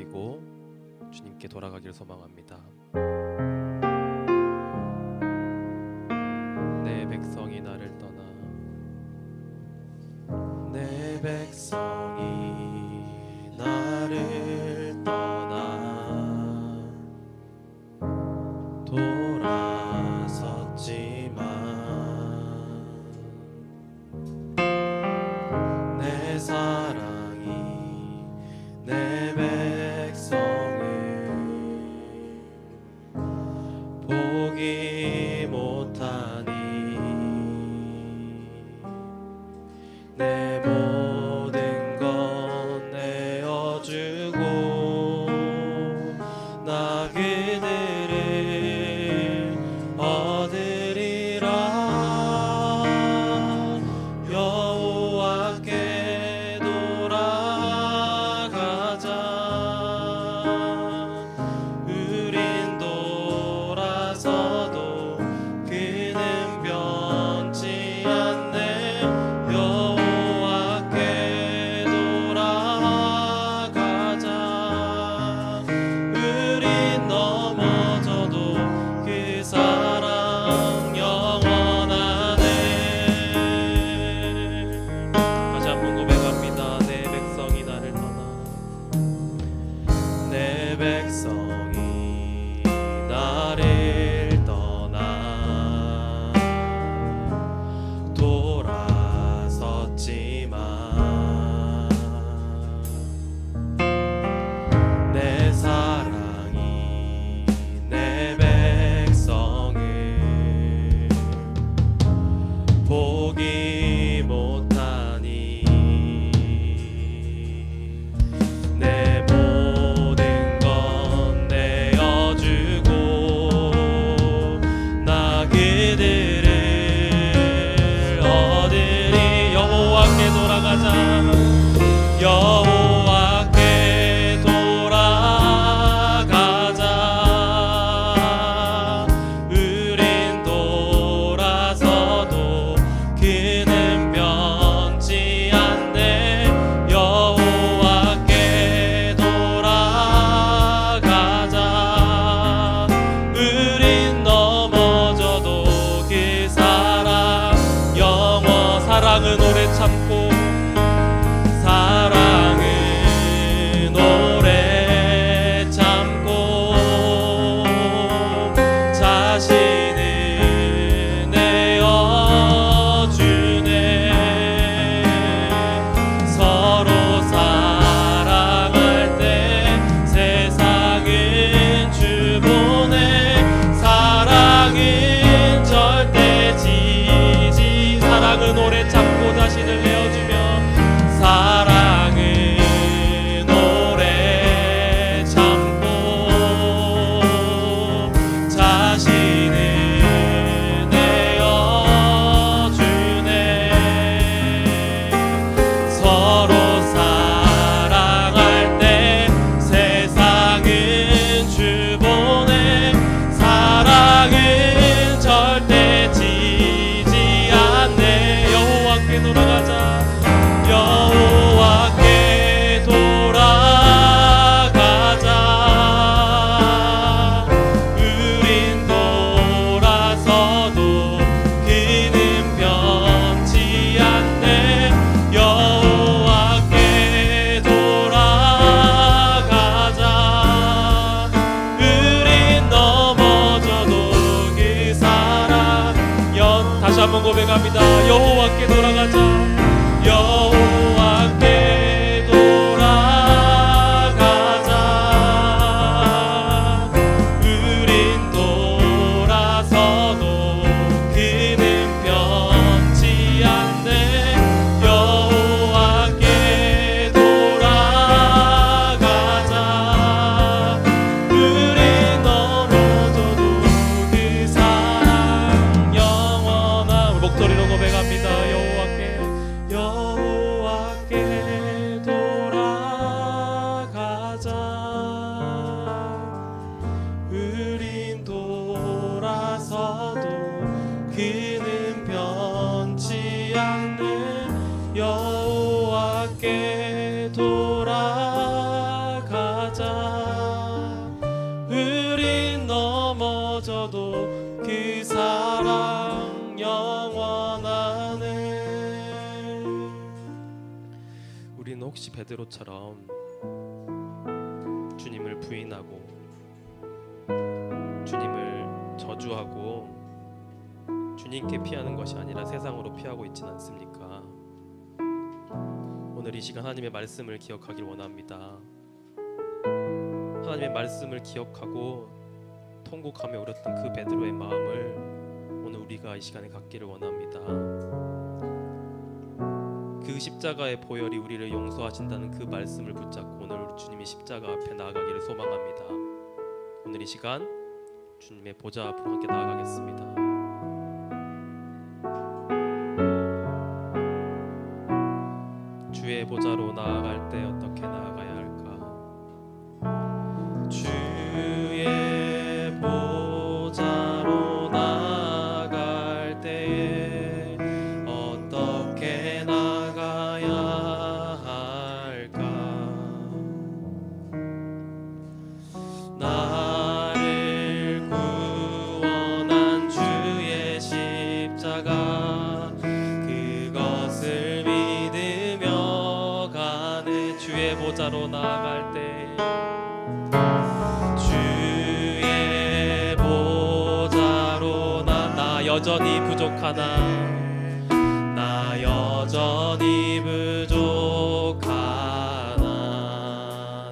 드리고 주님께 돌아가기를 소망합니다. 내 백성이 나를 떠나, 내 백성이 나를 떠나 돌아섰지만 내 사랑이 내 백성을 보기 못하니 내 모든 것 내어주고 나 그들을 얻으리라. 여호와께 돌아가자. 우린 돌아서도 그는 변치 않네. 여호와께 돌아가자. 우린 넘어져도 그 사랑 영원하네. 다시 한번 고백합니다. 내 백성이 나를 떠나, 내 백성이 나를 떠나 돌아섰지만 내 사랑이 내 백성을 보기 못하니 내 모든 것 내어주고 나 그들을 얻으리. 여호와께 돌아가자. 여호와께 돌아가자. 우린 돌아서도 그는 변치 않네. 여호와께 돌아가자. 우린 넘어져도 그 사랑 영원. 사랑은 오래 참고, 사랑은 오래 참고 자신을 내어주네. 서로 사랑할 때 세상은 주보네. 사랑은 절대 지지. 사랑은 오래 참고 자신을 내어주며 사랑은 오래 참고 자신을 내어주네. 서로 사랑할 때 세상은 주보네. 사랑은 절대 지지 않네. 여호와께 돌아가자. 여호와께 돌아가자. 우린 돌아서도 그는 변치 않네. 여호와께 돌아가자. 우린 넘어져도 그 사랑 다시 한번 고백합니다. 여호와께 돌아가자. 여호와께 돌아가자. 우린 돌아서도 그는 변치 않네. 여호와께 돌아가자. 우린 넘어져도 그 사랑 영원한. 목소리로 고백합니다. 여호와께 돌아가자. 우린 돌아서도 그는 변치 않네. 여호와께 돌아가자. 우리는 혹시 베드로처럼 주님을 부인하고 주님을 저주하고 주님께 피하는 것이 아니라 세상으로 피하고 있지는 않습니까? 오늘 이 시간 하나님의 말씀을 기억하길 원합니다. 하나님의 말씀을 기억하고 통곡하며 울었던 그 베드로의 마음을 오늘 우리가 이 시간에 갖기를 원합니다. 그 십자가의 보혈이 우리를 용서하신다는 그 말씀을 붙잡고 오늘 우리 주님이 십자가 앞에 나아가기를 소망합니다. 오늘 이 시간 주님의 보좌 앞으로 함께 나아가겠습니다. 주의 보좌로 나아갈 때 어떻게 나아가야 할까? 주의 보좌로 나아갈 때에 어떻게 나아가야 할까? 나를 구원한 주의 십자가 그것을 믿으며 가네. 주의 보좌로 나아갈 때 주의 보좌로 나 여전히 부족하나 나 여전히 부족하나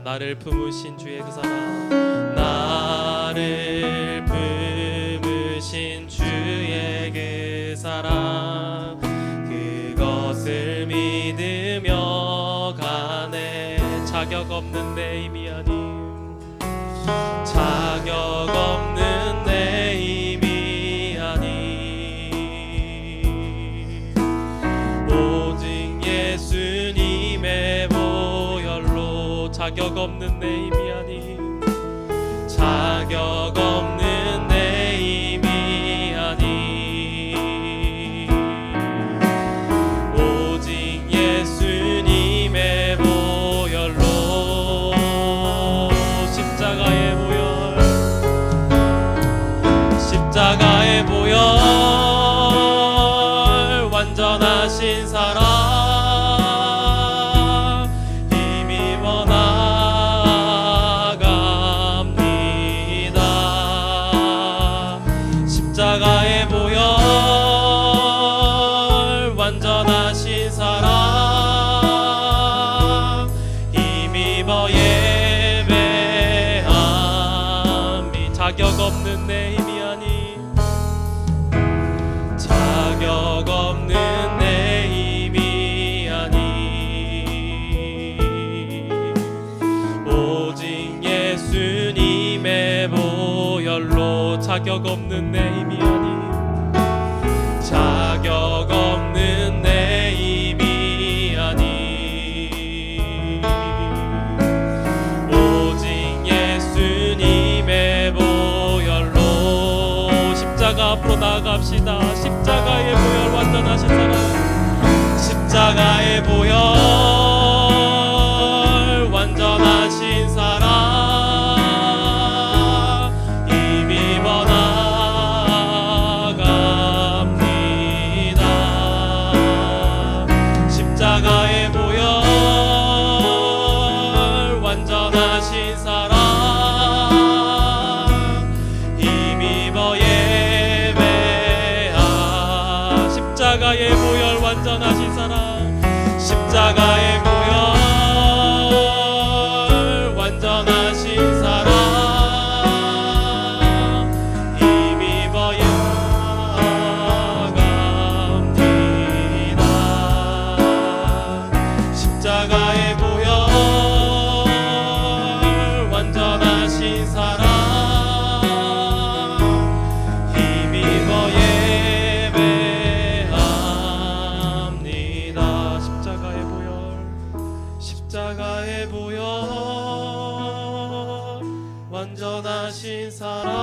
나를 품으신 주의 그 사랑 나를 품으신 주의 그 사랑 그것을 믿으며 가네. 자격 없는 내 힘이 아님 자격 없는 내 힘이 아님 오직 예수님의 보혈로 자격 없는 내 힘이 아님 자격 없는 내 힘이 아님 오직 예수님의 보혈로 십자가의 보혈 십자가의 보혈 완전하신 사랑 힘입어 나아갑니다. 십자가의 보혈 완전하신 사랑 힘입어 예배함이 자격 없는 내 힘이 아니 자격 없는 내 힘이 아니 오직 예수님의 보혈로 자격 없는 내 힘이 아니 자격 없는 내 힘이 아니 오직 예수님의 보혈로 십자가 앞으로 나아갑시다. 십자가의 보혈 완전하신 사랑 십자가의 보혈 완전하신 사랑 힘입어 나아갑니다. 십자가의 보혈 완전하신 사랑 힘입어 예배하 십자가의 보혈 완전하신 사랑 십자가의 보혈 완전하신 사랑 힘입어 나아갑니다. 십자가의 보혈 완전하신 사랑 힘입어 예배합니다. 십자가의 보혈 십자가의 보혈 완전하신 사랑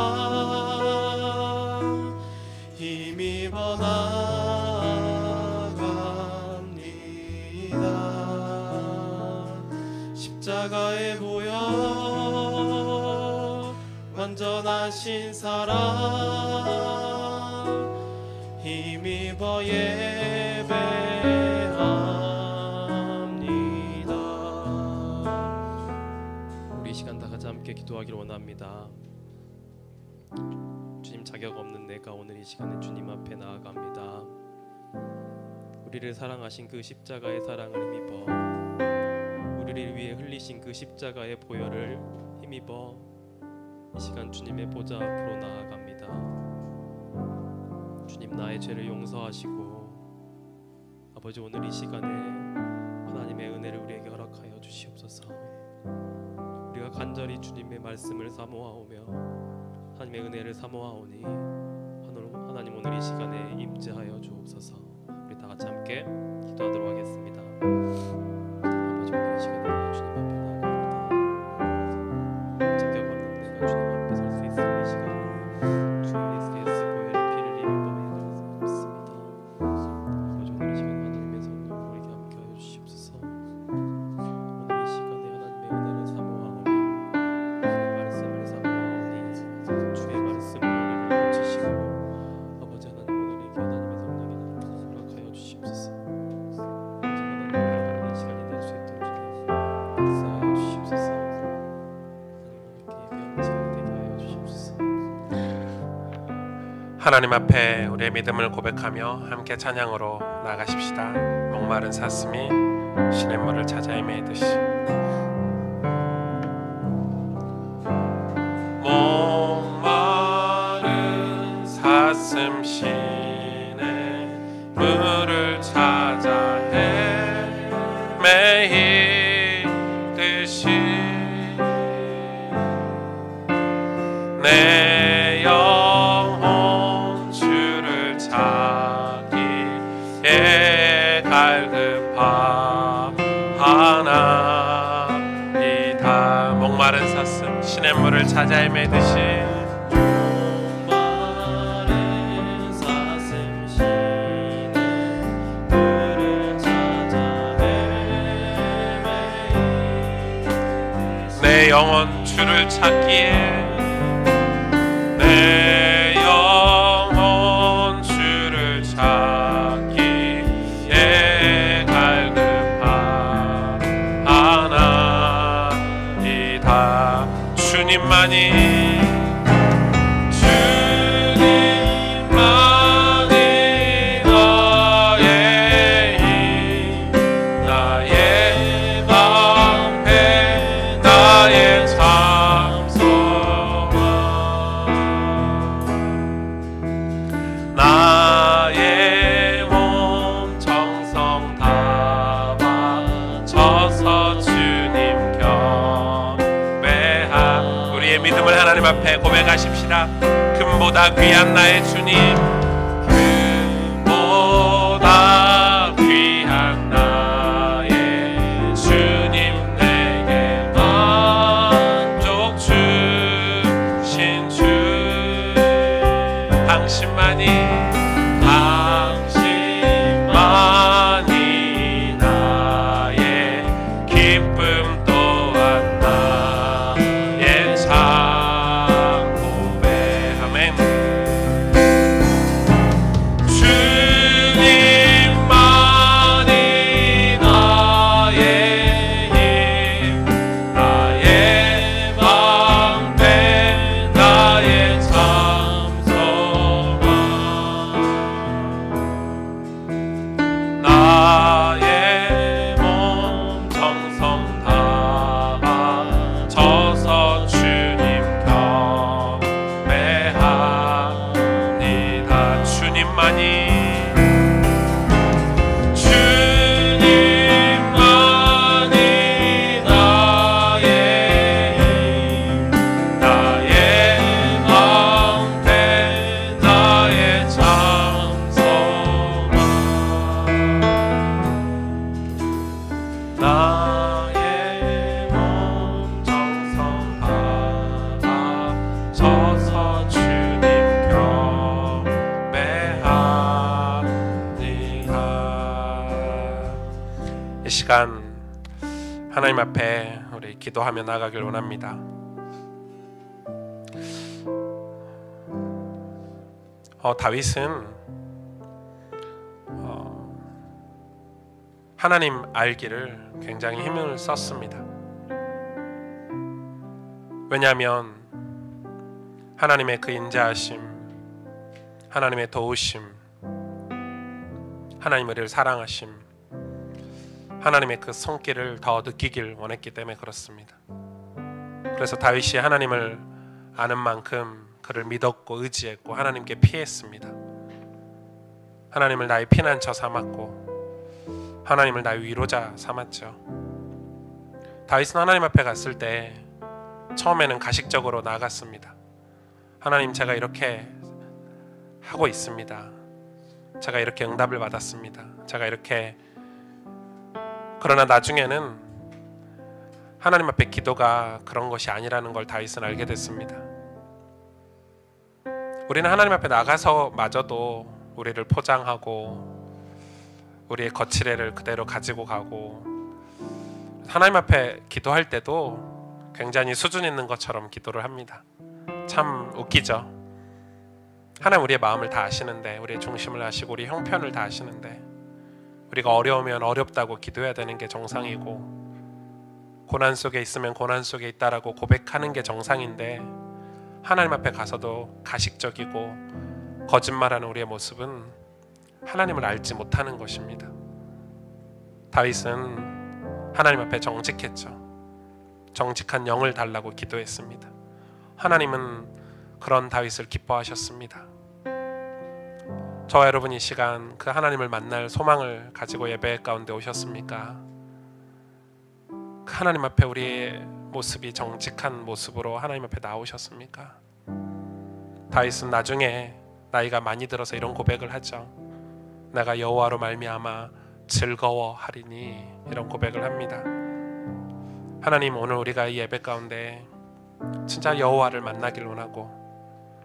힘입어 나아갑니다. 십자가의 보혈 완전하신 사랑 힘입어 예배합니다. 함께 기도하기를 원합니다. 주님, 자격 없는 내가 오늘 이 시간에 주님 앞에 나아갑니다. 우리를 사랑하신 그 십자가의 사랑을 힘입어 우리를 위해 흘리신 그 십자가의 보혈을 힘입어 이 시간 주님의 보좌 앞으로 나아갑니다. 주님, 나의 죄를 용서하시고 아버지, 오늘 이 시간에 하나님의 은혜를 우리에게 허락하여 주시옵소서. 우리가 간절히 주님의 말씀을 사모하오며 하나님의 은혜를 사모하오니 하나님 오늘 이 시간에 임재하여 주옵소서. 우리 다 같이 함께 기도하도록 하겠습니다. 아버지, 오늘 이 시간에 내가 주님 앞에 나아갑니다. 자격 없는 내가 주님 앞에 설 수 있을 이 시간에 주 예수의 보혈의 피를 힘입어 믿습니다. 아버지, 오늘 이 시간에 하나님의 성령으로 우리에게 함께하여 주시옵소서. 오늘 이 시간에 하나님의 은혜를 사모하오며 주의 말씀을 사모하오니 주의 말씀으로 우리를 고치시고 아버지 하나님, 오늘 이 하나님의 성령의 허락하여 주시옵소서. 아버지 하나님, 이 시간이 될 수 있도록 주님 역사하여 주시옵소서. 하나님, 오늘 예배하는 시간이 되게 하여 주시옵소서. 하나님 앞에 우리의 믿음을 고백하며 함께 찬양으로 나아가십시다. 목마른 사슴이 시냇물을 찾아 헤매듯이. 목마른 사슴 시냇물을 찾아 헤매듯이 내 영혼 주를 찾기에 갈급하나이다. 목마른 사슴 시냇물을 찾아 헤매듯이 목마른 사슴 시냇물을 찾아 헤매듯이 내 영혼 주를 찾기에 내 영혼 주를 찾기에 갈급하나이다. 주님만이 나의 힘, 나의 방패, 나의 참소망, 나의 몸 정성 다 바쳐서 주님 경배하. 우리의 믿음을 하나님 앞에 고백하십시다. 금보다 귀한 나의 주님, 금보다 귀한 나의 주님, 내게 만족 주신 주, 당신만이 나의 기쁨 또한 나의 참 고백. 아멘. 주님만이 나의 힘, 나의 방패, 나의 참 소망, 나의 몸 정성 다 바쳐서 주님 경배합니다. 주님만이 나의 힘, 나의 방패, 나의 참 소망, 나의 몸 정성 다 바쳐서 주님 경배합니다. 이 시간 하나님 앞에 우리 기도하며 나가길 원합니다. 다윗은 하나님 알기를 굉장히 힘을 썼습니다. 왜냐하면 하나님의 그 인자하심, 하나님의 도우심, 하나님의 우리를 사랑하심, 하나님의 그 손길을 더 느끼길 원했기 때문에 그렇습니다. 그래서 다윗이 하나님을 아는 만큼 그를 믿었고 의지했고 하나님께 피했습니다. 하나님을 나의 피난처 삼았고 하나님을 나의 위로자 삼았죠. 다윗은 하나님 앞에 갔을 때 처음에는 가식적으로 나아갔습니다. 하나님, 제가 이렇게 하고 있습니다. 제가 이렇게 응답을 받았습니다. 제가 이렇게. 그러나 나중에는 하나님 앞에 기도가 그런 것이 아니라는 걸 다윗은 알게 됐습니다. 우리는 하나님 앞에 나가서 마저도 우리를 포장하고 우리의 거칠애를 그대로 가지고 가고, 하나님 앞에 기도할 때도 굉장히 수준 있는 것처럼 기도를 합니다. 참 웃기죠. 하나님 우리의 마음을 다 아시는데, 우리의 중심을 아시고 우리 형편을 다 아시는데, 우리가 어려우면 어렵다고 기도해야 되는 게 정상이고, 고난 속에 있으면 고난 속에 있다라고 고백하는 게 정상인데, 하나님 앞에 가서도 가식적이고 거짓말하는 우리의 모습은 하나님을 알지 못하는 것입니다. 다윗은 하나님 앞에 정직했죠. 정직한 영을 달라고 기도했습니다. 하나님은 그런 다윗을 기뻐하셨습니다. 저와 여러분, 이 시간 그 하나님을 만날 소망을 가지고 예배 가운데 오셨습니까? 그 하나님 앞에 우리의 모습이 정직한 모습으로 하나님 앞에 나오셨습니까? 다윗은 나중에 나이가 많이 들어서 이런 고백을 하죠. 내가 여호와로 말미암아 즐거워하리니, 이런 고백을 합니다. 하나님, 오늘 우리가 이 예배 가운데 진짜 여호와를 만나길 원하고,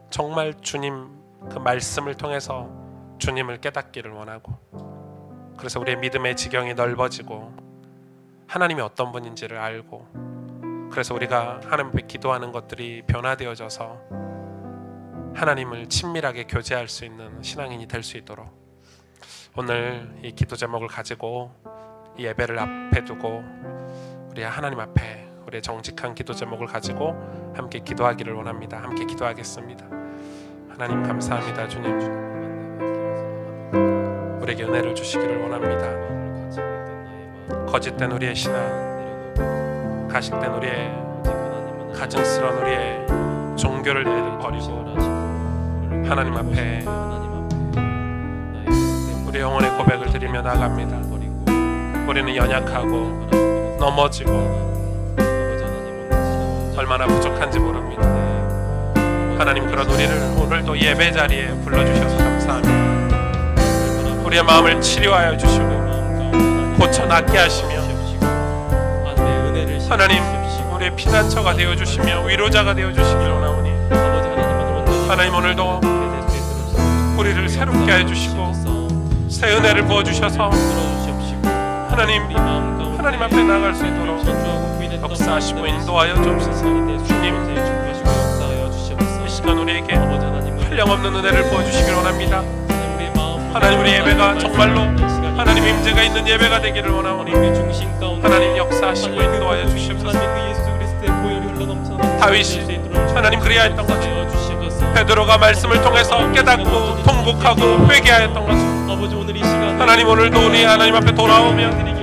정말 주님 그 말씀을 통해서 주님을 깨닫기를 원하고, 그래서 우리의 믿음의 지경이 넓어지고 하나님이 어떤 분인지를 알고, 그래서 우리가 하나님 앞에 기도하는 것들이 변화되어져서 하나님을 친밀하게 교제할 수 있는 신앙인이 될 수 있도록, 오늘 이 기도 제목을 가지고 이 예배를 앞에 두고 우리 하나님 앞에 우리의 정직한 기도 제목을 가지고 함께 기도하기를 원합니다. 함께 기도하겠습니다. 하나님 감사합니다. 주님, 우리에게 은혜를 주시기를 원합니다. 거짓된 우리의 신앙, 가식된 우리의 가증스러운 우리의 종교를 버리고 하나님 앞에 우리 영혼의 고백을 드리며 나갑니다. 우리는 연약하고 넘어지고 얼마나 부족한지 모릅니다. 하나님, 그런 우리를 오늘도 예배 자리에 불러주셔서 감사합니다. 우리의 마음을 치료하여 주시고 고쳐 낫게 하시며, 하나님 우리의 피난처가 되어주시며 위로자가 되어주시길 원하오니, 하나님 오늘도 우리를 새롭게 해주시고 새 은혜를 부어주셔서 하나님 앞에 나갈 수 있도록 역사하시고 인도하여 주옵소서. 주님, 이 시간 우리에게 한량없는 은혜를 부어주시길 원합니다. 하나님, 우리 예배가 정말로 하나님 임재가 있는 예배가 되기를 원하오니 하나님 역사하시고 인도하여 주시옵소서. 다윗이 하나님 그리하였던 것처럼, 베드로가 말씀을 통해서 깨닫고 통곡하고 회개하였던 것처럼, 하나님 오늘도 우리 하나님 앞에 돌아오면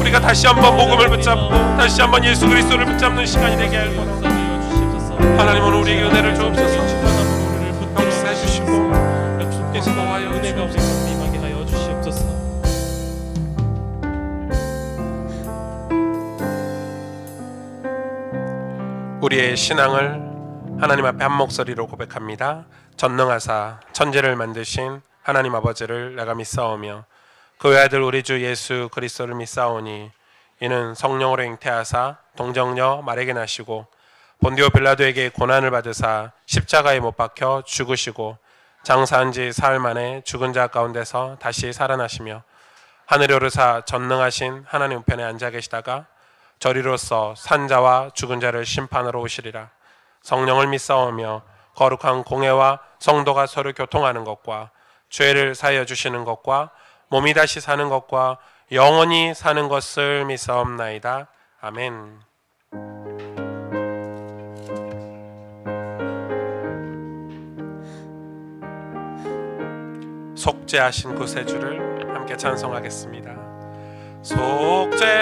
우리가 다시 한번 복음을 붙잡고 다시 한번 예수 그리스도를 붙잡는 시간이 되게 할 거라. 하나님 오늘 우리에게 은혜를 주옵소서. 역사해 주시고 인도하여 주옵소서. 우리의 신앙을 하나님 앞에 한 목소리로 고백합니다. 전능하사 천지를 만드신 하나님 아버지를 내가 믿사오며 그 외아들 우리 주 예수 그리스도를 믿사오니, 이는 성령으로 잉태하사 동정녀 마리아에게 나시고 본디오 빌라도에게 고난을 받으사 십자가에 못 박혀 죽으시고 장사한 지 사흘 만에 죽은 자 가운데서 다시 살아나시며 하늘에 오르사 전능하신 하나님 우편에 앉아 계시다가 저리로서 산자와 죽은 자를 심판하러 오시리라. 성령을 믿사오며 거룩한 공회와 성도가 서로 교통하는 것과 죄를 사하여 주시는 것과 몸이 다시 사는 것과 영원히 사는 것을 믿사옵나이다. 아멘. 속죄하신 구세주를 함께 찬송하겠습니다. 속죄하신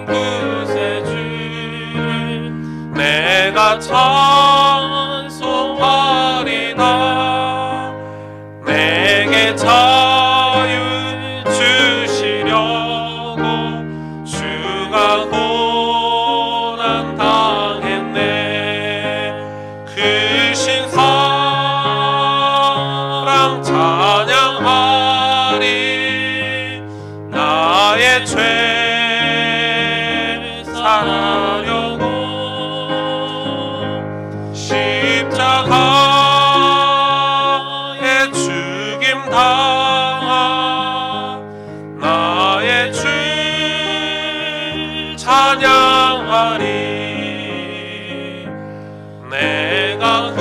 구세주를 내가 찬송하리다. 내게 자유 주시려고 주가 고난 당했네. 크신 사랑 찬양하리. 나의 죄 사하려고 십자가에 죽임 당하 나의 주 찬양하리. 내가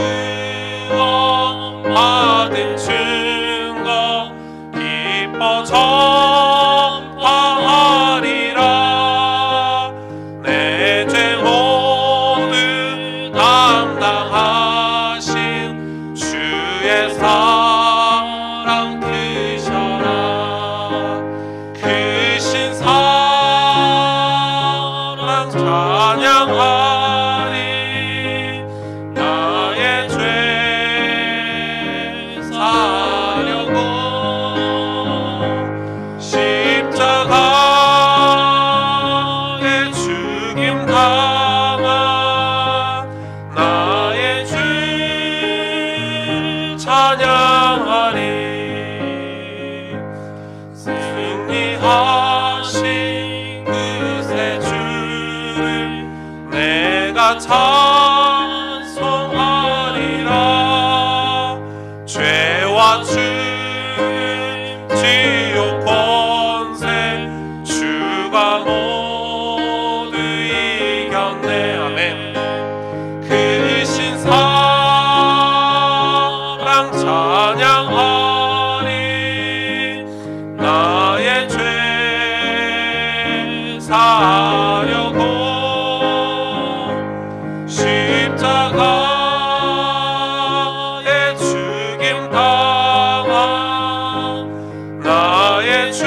구원 받은 증거 기뻐 전파하리라. 내 죄 모두 담당하신 주의 사랑 크셔라. 크신 사랑 찬양하리. 나의 죄 사려고 십자가에 죽임 당하 나의 주 찬양하리. 승리하신 구세주를 내가 찬송하리라. 죄와 죽음 지옥 권세 주가 모두 이겼네. 아멘. 크신 사랑 찬양하리. 나의 죄 사려고 십자가에 죽임 당하 나의 주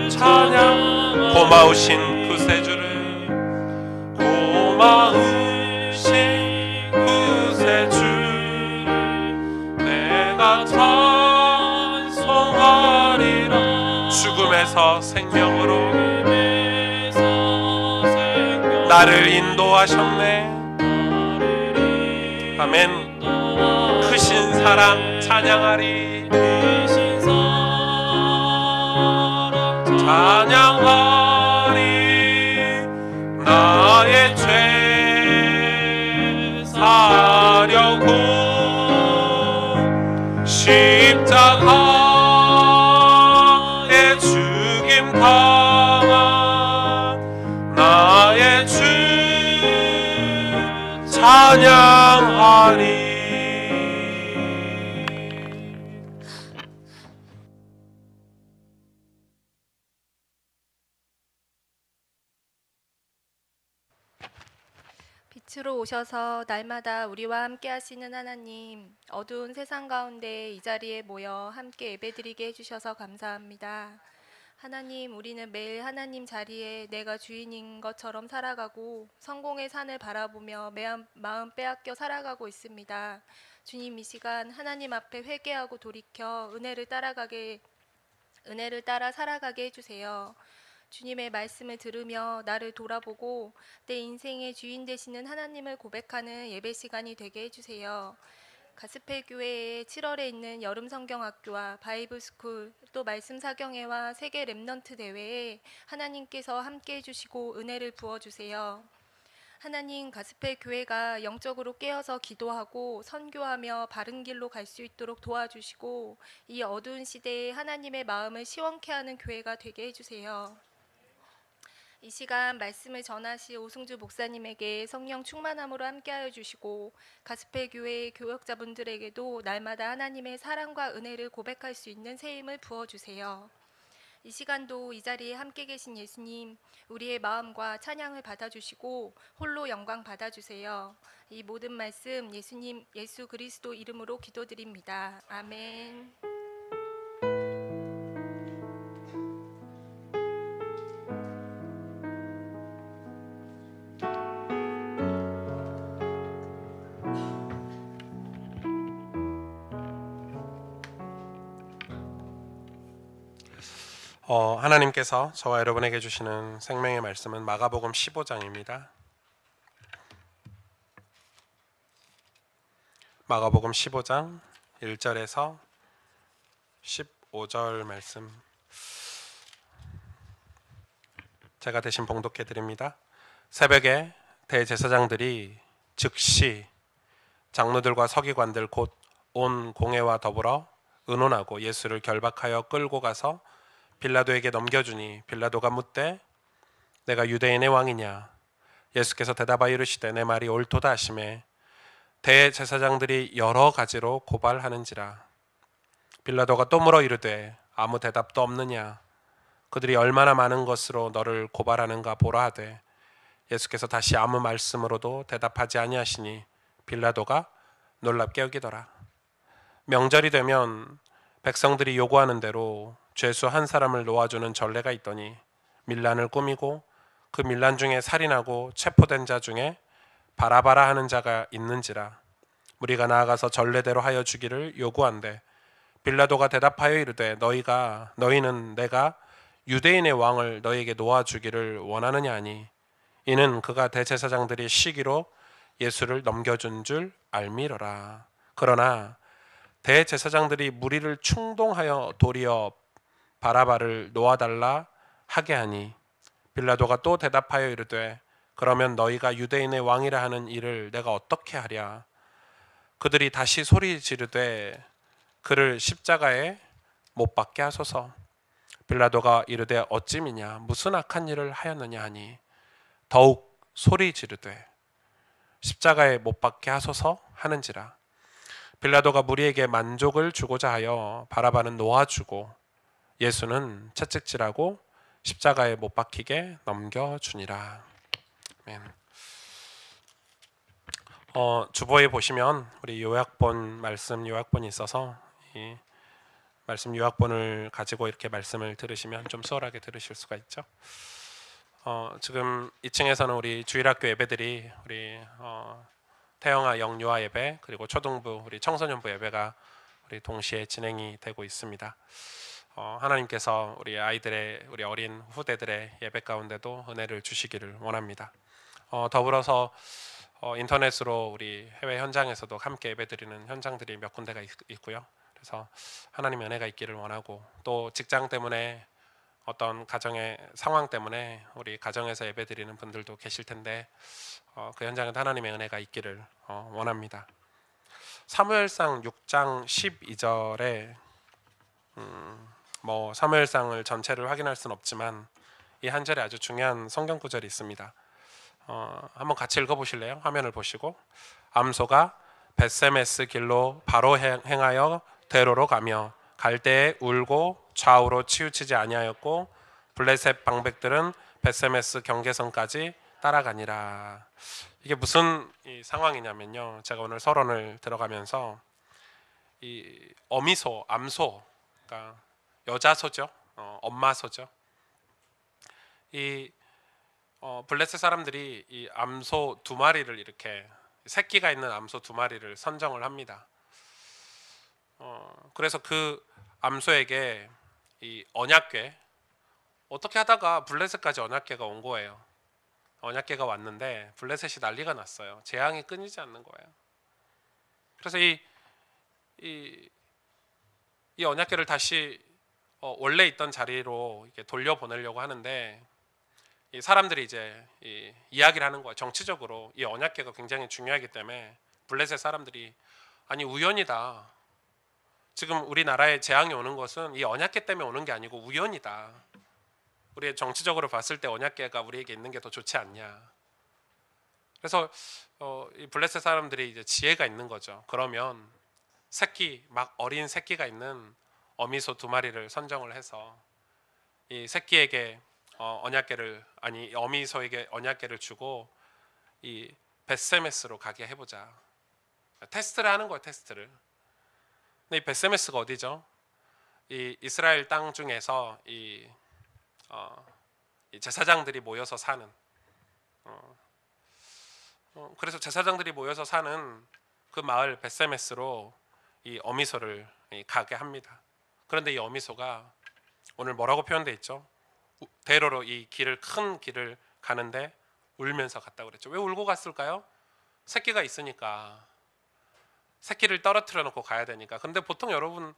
찬양. 고마우신 구세주를 고마우신 구세주를 내가 찬송하리라. 죽음에서 생명으로 나를 인도하셨네. 아멘. 크신 사랑 찬양하리. 찬양하리. 나의 죄 사려고 십자가에 죽임 당하 나의 주 찬양하리. 빛으로 오셔서 날마다 우리와 함께 하시는 하나님, 어두운 세상 가운데 이 자리에 모여 함께 예배드리게 해주셔서 감사합니다. 하나님, 우리는 매일 하나님 자리에 내가 주인인 것처럼 살아가고 성공의 산을 바라보며 마음 빼앗겨 살아가고 있습니다. 주님, 이 시간 하나님 앞에 회개하고 돌이켜 은혜를 따라 살아가게 해주세요. 주님의 말씀을 들으며 나를 돌아보고 내 인생의 주인 되시는 하나님을 고백하는 예배 시간이 되게 해주세요. 가스펠 교회에 7월에 있는 여름 성경학교와 바이블 스쿨, 또 말씀 사경회와 세계 렘넌트 대회에 하나님께서 함께 해주시고 은혜를 부어주세요. 하나님, 가스펠 교회가 영적으로 깨어서 기도하고 선교하며 바른 길로 갈 수 있도록 도와주시고 이 어두운 시대에 하나님의 마음을 시원케 하는 교회가 되게 해주세요. 이 시간 말씀을 전하실 오승주 목사님에게 성령 충만함으로 함께하여 주시고 가스펠 교회 교역자분들에게도 날마다 하나님의 사랑과 은혜를 고백할 수 있는 새 힘을 부어주세요. 이 시간도 이 자리에 함께 계신 예수님, 우리의 마음과 찬양을 받아주시고 홀로 영광 받아주세요. 이 모든 말씀 예수님, 예수 그리스도 이름으로 기도드립니다. 아멘. 하나님께서 저와 여러분에게 주시는 생명의 말씀은 마가복음 15장입니다. 마가복음 15장 1절에서 15절 말씀 제가 대신 봉독해 드립니다. 새벽에 대제사장들이 즉시 장로들과 서기관들 곧 온 공회와 더불어 의논하고 예수를 결박하여 끌고 가서 빌라도에게 넘겨주니 빌라도가 묻되 내가 유대인의 왕이냐? 예수께서 대답하여 이르시되 내 말이 옳도다 하시매 대제사장들이 여러 가지로 고발하는지라. 빌라도가 또 물어 이르되 아무 대답도 없느냐? 그들이 얼마나 많은 것으로 너를 고발하는가 보라 하되 예수께서 다시 아무 말씀으로도 대답하지 아니하시니 빌라도가 놀랍게 여기더라. 명절이 되면 백성들이 요구하는 대로 죄수 한 사람을 놓아주는 전례가 있더니 밀란을 꾸미고 그 밀란 중에 살인하고 체포된 자 중에 바라바라 하는 자가 있는지라. 무리가 나아가서 전례대로 하여 주기를 요구한대 빌라도가 대답하여 이르되 너희는 내가 유대인의 왕을 너희에게 놓아주기를 원하느냐 하니 이는 그가 대제사장들이 시기로 예수를 넘겨준 줄 알미러라. 그러나 대제사장들이 무리를 충동하여 도리어 바라바를 놓아달라 하게 하니 빌라도가 또 대답하여 이르되 그러면 너희가 유대인의 왕이라 하는 일을 내가 어떻게 하랴? 그들이 다시 소리 지르되 그를 십자가에 못 박게 하소서. 빌라도가 이르되 어찌미냐 무슨 악한 일을 하였느냐 하니 더욱 소리 지르되 십자가에 못 박게 하소서 하는지라. 빌라도가 무리에게 만족을 주고자 하여 바라바는 놓아주고 예수는 채찍질하고 십자가에 못 박히게 넘겨주니라. 아멘. 주보에 보시면 우리 말씀 요약본이 있어서 이 말씀 요약본을 가지고 이렇게 말씀을 들으시면 좀 수월하게 들으실 수가 있죠. 지금 2층에서는 우리 주일학교 예배들이 우리 태영아 영유아 예배 그리고 초등부 우리 청소년부 예배가 우리 동시에 진행이 되고 있습니다. 하나님께서 우리 어린 후대들의 예배 가운데도 은혜를 주시기를 원합니다. 더불어서 인터넷으로 우리 해외 현장에서도 함께 예배드리는 현장들이 몇 군데가 있고요. 그래서 하나님의 은혜가 있기를 원하고 또 직장 때문에 어떤 가정의 상황 때문에 우리 가정에서 예배드리는 분들도 계실 텐데 그 현장에도 하나님의 은혜가 있기를 원합니다. 사무엘상 6장 12절에 사무엘상을 전체를 확인할 수는 없지만 이 한 절에 아주 중요한 성경 구절이 있습니다. 한번 같이 읽어보실래요? 화면을 보시고 암소가 벳세메스 길로 바로 행하여 대로로 가며 갈 때에 울고 좌우로 치우치지 아니하였고 블레셋 방백들은 벳세메스 경계선까지 따라가니라. 이게 무슨 상황이냐면요. 제가 오늘 서론을 들어가면서 이 어미소, 암소, 그러니까 여자소죠. 엄마소죠. 이 블레셋 사람들이 이 암소 두 마리를 이렇게 새끼가 있는 암소 두 마리를 선정을 합니다. 그래서 그 암소에게 이 언약궤 어떻게 하다가 블레셋까지 언약궤가 온 거예요. 언약궤가 왔는데 블레셋이 난리가 났어요. 재앙이 끊이지 않는 거예요. 그래서 이 언약궤를 다시 원래 있던 자리로 이렇게 돌려보내려고 하는데 이 사람들이 이제 이야기를 하는 거예요. 정치적으로 이 언약궤가 굉장히 중요하기 때문에 블레셋 사람들이 아니 우연이다. 지금 우리나라에 재앙이 오는 것은 이 언약궤 때문에 오는 게 아니고 우연이다. 우리 정치적으로 봤을 때 언약궤가 우리에게 있는 게 더 좋지 않냐. 그래서 이 블레셋 사람들이 이제 지혜가 있는 거죠. 그러면 어린 새끼가 있는 어미소 두 마리를 선정을 해서 이 새끼에게 어미소에게 언약궤를 주고 이 벳세메스로 가게 해보자. 테스트를 하는 거예요, 테스트를. 근데 이 벳세메스가 어디죠? 이 이스라엘 땅 중에서 이 제사장들이 모여서 사는. 그래서 제사장들이 모여서 사는 그 마을 벳세메스로 이 어미소를 가게 합니다. 그런데 이 어미소가 오늘 뭐라고 표현되어 있죠? 대로로 이 큰 길을 가는데 울면서 갔다고 그랬죠. 왜 울고 갔을까요? 새끼가 있으니까. 새끼를 떨어뜨려 놓고 가야 되니까. 근데 보통 여러분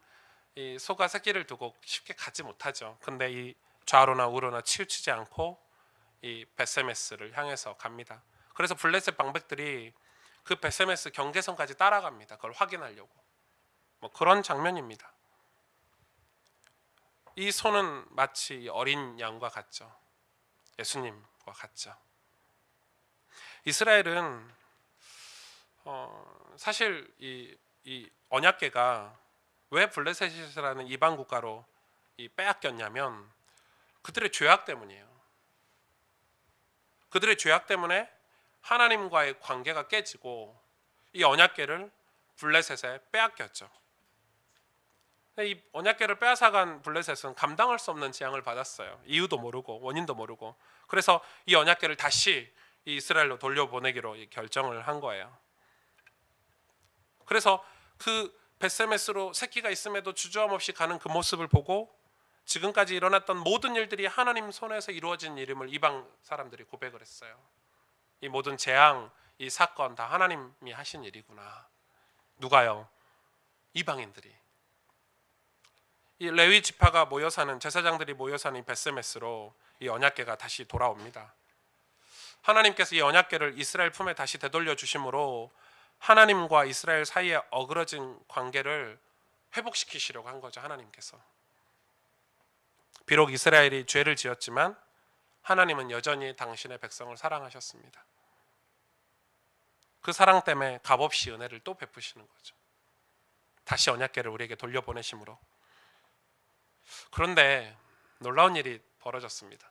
이 소가 새끼를 두고 쉽게 가지 못하죠. 근데 이 좌로나 우로나 치우치지 않고 이 벳세메스를 향해서 갑니다. 그래서 블레셋 방백들이 그 벳세메스 경계선까지 따라갑니다. 그걸 확인하려고. 뭐 그런 장면입니다. 이 소는 마치 어린 양과 같죠. 예수님과 같죠. 이스라엘은 사실 이 언약궤가 왜 블레셋이라는 이방 국가로 빼앗겼냐면 그들의 죄악 때문이에요. 그들의 죄악 때문에 하나님과의 관계가 깨지고 이 언약궤를 블레셋에 빼앗겼죠. 이 언약궤를 빼앗아간 블레셋은 감당할 수 없는 재앙을 받았어요. 이유도 모르고 원인도 모르고. 그래서 이 언약궤를 다시 이스라엘로 돌려보내기로 결정을 한 거예요. 그래서 그 벳세메스로 새끼가 있음에도 주저함 없이 가는 그 모습을 보고 지금까지 일어났던 모든 일들이 하나님 손에서 이루어진 일임을 이방 사람들이 고백을 했어요. 이 모든 재앙, 이 사건 다 하나님이 하신 일이구나. 누가요? 이방인들이. 이 레위 지파가 모여 사는, 제사장들이 모여 사는 이 벳세메스로 이 언약궤가 다시 돌아옵니다. 하나님께서 이 언약궤를 이스라엘 품에 다시 되돌려 주심으로 하나님과 이스라엘 사이에 어그러진 관계를 회복시키시려고 한 거죠. 하나님께서. 비록 이스라엘이 죄를 지었지만 하나님은 여전히 당신의 백성을 사랑하셨습니다. 그 사랑 때문에 값없이 은혜를 또 베푸시는 거죠. 다시 언약궤를 우리에게 돌려보내심으로. 그런데 놀라운 일이 벌어졌습니다.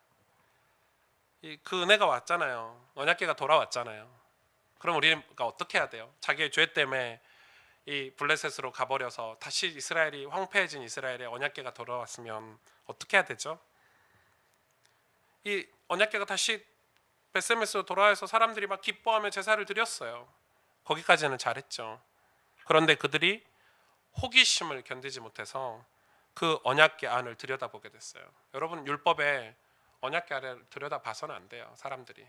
그 은혜가 왔잖아요. 언약궤가 돌아왔잖아요. 그럼 우리가 어떻게 해야 돼요? 자기의 죄 때문에 이 블레셋으로 가버려서 다시 이스라엘이 황폐해진 이스라엘의 언약궤가 돌아왔으면 어떻게 해야 되죠? 이 언약궤가 다시 벳세메스로 돌아와서 사람들이 막 기뻐하며 제사를 드렸어요. 거기까지는 잘했죠. 그런데 그들이 호기심을 견디지 못해서 그 언약궤 안을 들여다보게 됐어요. 여러분, 율법에 언약궤 안을 들여다봐서는 안 돼요. 사람들이.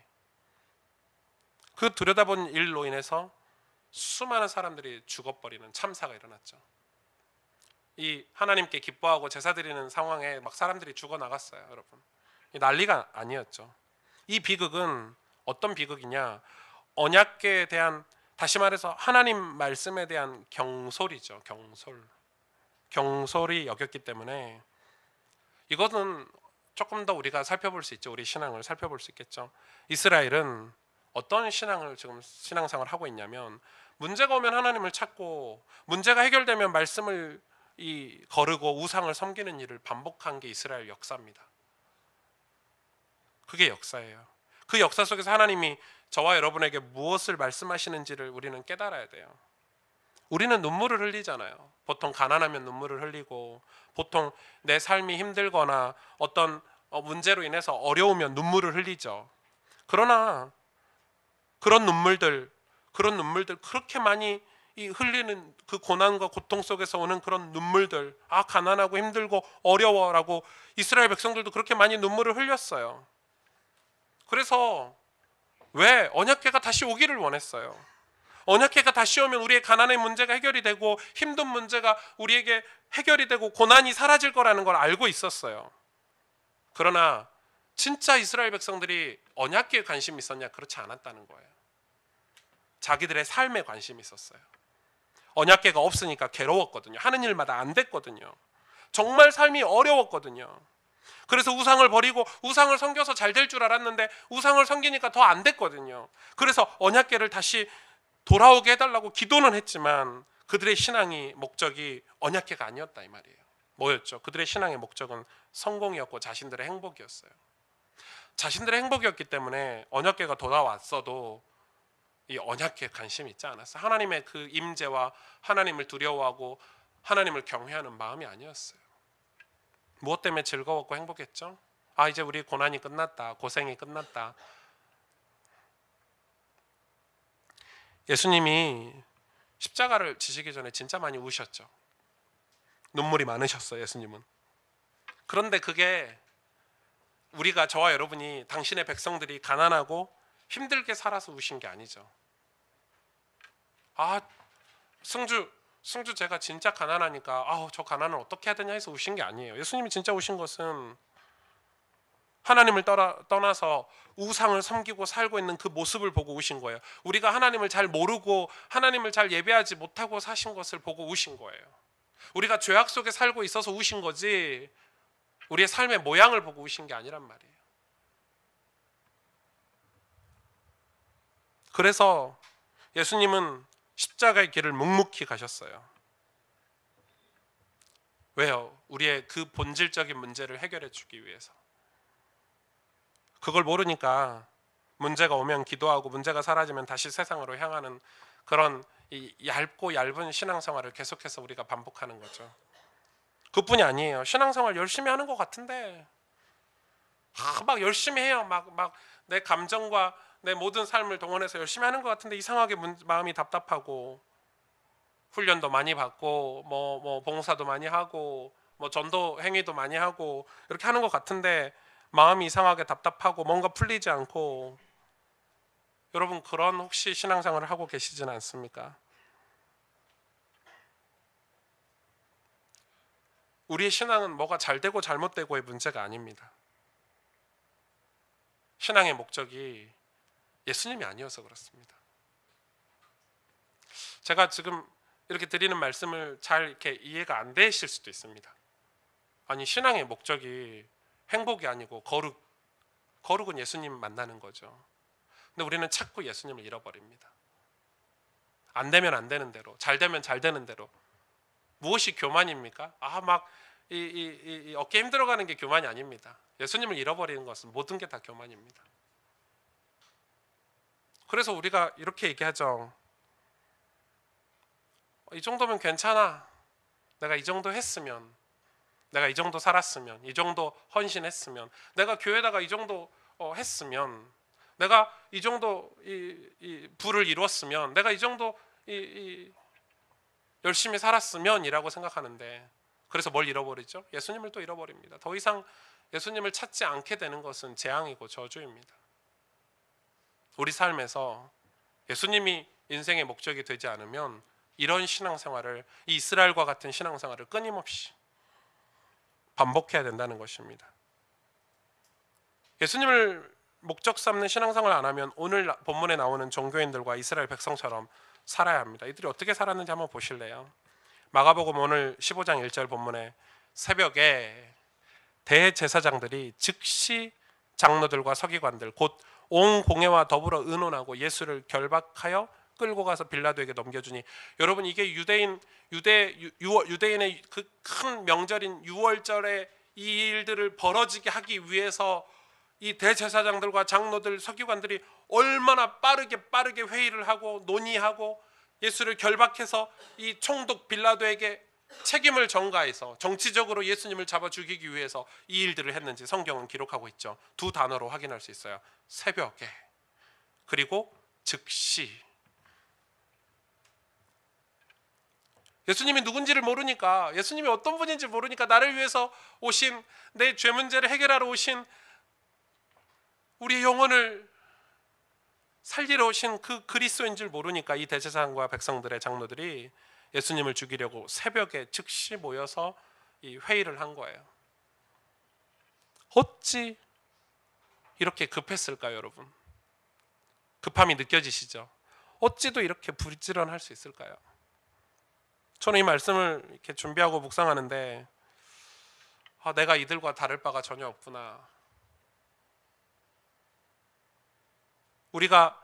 그 들여다본 일로 인해서 수많은 사람들이 죽어버리는 참사가 일어났죠. 이 하나님께 기뻐하고 제사 드리는 상황에 막 사람들이 죽어나갔어요. 여러분, 이 난리가 아니었죠. 이 비극은 어떤 비극이냐, 언약궤에 대한, 다시 말해서 하나님 말씀에 대한 경솔이죠. 경솔이 여겼기 때문에 이것은 조금 더 우리가 살펴볼 수 있죠. 우리 신앙을 살펴볼 수 있겠죠. 이스라엘은 어떤 신앙을 지금 신앙생활을 하고 있냐면, 문제가 오면 하나님을 찾고 문제가 해결되면 말씀을 거르고 우상을 섬기는 일을 반복한 게 이스라엘 역사입니다. 그게 역사예요. 그 역사 속에서 하나님이 저와 여러분에게 무엇을 말씀하시는지를 우리는 깨달아야 돼요. 우리는 눈물을 흘리잖아요. 보통 가난하면 눈물을 흘리고, 보통 내 삶이 힘들거나 어떤 문제로 인해서 어려우면 눈물을 흘리죠. 그러나 그런 눈물들 그렇게 많이 흘리는 그 고난과 고통 속에서 오는 그런 눈물들, 가난하고 힘들고 어려워라고 이스라엘 백성들도 그렇게 많이 눈물을 흘렸어요. 그래서 왜 언약궤가 다시 오기를 원했어요. 언약궤가 다시 오면 우리의 가난의 문제가 해결이 되고 힘든 문제가 우리에게 해결이 되고 고난이 사라질 거라는 걸 알고 있었어요. 그러나 진짜 이스라엘 백성들이 언약궤에 관심이 있었냐? 그렇지 않았다는 거예요. 자기들의 삶에 관심이 있었어요. 언약궤가 없으니까 괴로웠거든요. 하는 일마다 안 됐거든요. 정말 삶이 어려웠거든요. 그래서 우상을 버리고 우상을 섬겨서 잘 될 줄 알았는데 우상을 섬기니까 더 안 됐거든요. 그래서 언약궤를 다시 돌아오게 해달라고 기도는 했지만 그들의 신앙이 목적이 언약궤가 아니었다 이 말이에요. 뭐였죠? 그들의 신앙의 목적은 성공이었고 자신들의 행복이었어요. 자신들의 행복이었기 때문에 언약궤가 돌아왔어도 이 언약궤에 관심이 있지 않았어요. 하나님의 그 임재와 하나님을 두려워하고 하나님을 경외하는 마음이 아니었어요. 무엇 때문에 즐거웠고 행복했죠? 아, 이제 우리 고난이 끝났다, 고생이 끝났다. 예수님이 십자가를 지시기 전에 진짜 많이 우셨죠. 눈물이 많으셨어요, 예수님은. 그런데 그게 우리가, 저와 여러분이, 당신의 백성들이 가난하고 힘들게 살아서 우신 게 아니죠. 아, 승주 제가 진짜 가난하니까 저 가난을 어떻게 해야 되냐 해서 우신 게 아니에요. 예수님이 진짜 우신 것은 하나님을 떠나서 우상을 섬기고 살고 있는 그 모습을 보고 우신 거예요. 우리가 하나님을 잘 모르고 하나님을 잘 예배하지 못하고 사신 것을 보고 우신 거예요. 우리가 죄악 속에 살고 있어서 우신 거지 우리의 삶의 모양을 보고 우신 게 아니란 말이에요. 그래서 예수님은 십자가의 길을 묵묵히 가셨어요. 왜요? 우리의 그 본질적인 문제를 해결해 주기 위해서. 그걸 모르니까 문제가 오면 기도하고 문제가 사라지면 다시 세상으로 향하는 그런 이 얇고 얇은 신앙생활을 계속해서 우리가 반복하는 거죠. 그뿐이 아니에요. 신앙생활 열심히 하는 것 같은데 막 열심히 해요. 막 내 감정과 내 모든 삶을 동원해서 열심히 하는 것 같은데 이상하게 마음이 답답하고 훈련도 많이 받고 뭐 봉사도 많이 하고 뭐 전도 행위도 많이 하고 이렇게 하는 것 같은데 마음이 이상하게 답답하고 뭔가 풀리지 않고. 여러분, 그런 혹시 신앙생활을 하고 계시지는 않습니까? 우리의 신앙은 뭐가 잘 되고 잘못되고의 문제가 아닙니다. 신앙의 목적이 예수님이 아니어서 그렇습니다. 제가 지금 이렇게 드리는 말씀을 잘 이렇게 이해가 안 되실 수도 있습니다. 아니, 신앙의 목적이 행복이 아니고 거룩은 예수님 만나는 거죠. 근데 우리는 자꾸 예수님을 잃어버립니다. 안 되면 안 되는 대로, 잘 되면 잘 되는 대로. 무엇이 교만입니까? 이 어깨 힘들어가는 게 교만이 아닙니다. 예수님을 잃어버리는 것은 모든 게 다 교만입니다. 그래서 우리가 이렇게 얘기하죠. 이 정도면 괜찮아. 내가 이 정도 했으면, 내가 이 정도 살았으면, 이 정도 헌신했으면, 내가 교회다가 이 정도 했으면, 내가 이 정도 이 부를 이뤘으면, 내가 이 정도 열심히 살았으면이라고 생각하는데, 그래서 뭘 잃어버리죠? 예수님을 또 잃어버립니다. 더 이상 예수님을 찾지 않게 되는 것은 재앙이고 저주입니다. 우리 삶에서 예수님이 인생의 목적이 되지 않으면 이런 신앙생활을, 이 이스라엘과 같은 신앙생활을 끊임없이 반복해야 된다는 것입니다. 예수님을 목적 삼는 신앙생활을 안 하면 오늘 본문에 나오는 종교인들과 이스라엘 백성처럼 살아야 합니다. 이들이 어떻게 살았는지 한번 보실래요? 마가복음 오늘 15장 1절 본문에 새벽에 대제사장들이 즉시 장로들과 서기관들 곧 온 공회와 더불어 의논하고 예수를 결박하여 끌고 가서 빌라도에게 넘겨주니, 여러분, 이게 유대인의 그 큰 명절인 유월절에 이 일들을 벌어지게 하기 위해서 이 대제사장들과 장로들, 서기관들이 얼마나 빠르게 회의를 하고 논의하고 예수를 결박해서 이 총독 빌라도에게 책임을 전가해서 정치적으로 예수님을 잡아 죽이기 위해서 이 일들을 했는지 성경은 기록하고 있죠. 두 단어로 확인할 수 있어요. 새벽에, 그리고 즉시. 예수님이 누군지를 모르니까, 예수님이 어떤 분인지 모르니까, 나를 위해서 오신, 내 죄 문제를 해결하러 오신, 우리의 영혼을 살리러 오신 그 그리스도인 줄 모르니까 이 대제사장과 백성들의 장로들이 예수님을 죽이려고 새벽에 즉시 모여서 이 회의를 한 거예요. 어찌 이렇게 급했을까요, 여러분? 급함이 느껴지시죠? 어찌도 이렇게 부지런할 수 있을까요? 저는 이 말씀을 이렇게 준비하고 묵상하는데 내가 이들과 다를 바가 전혀 없구나. 우리가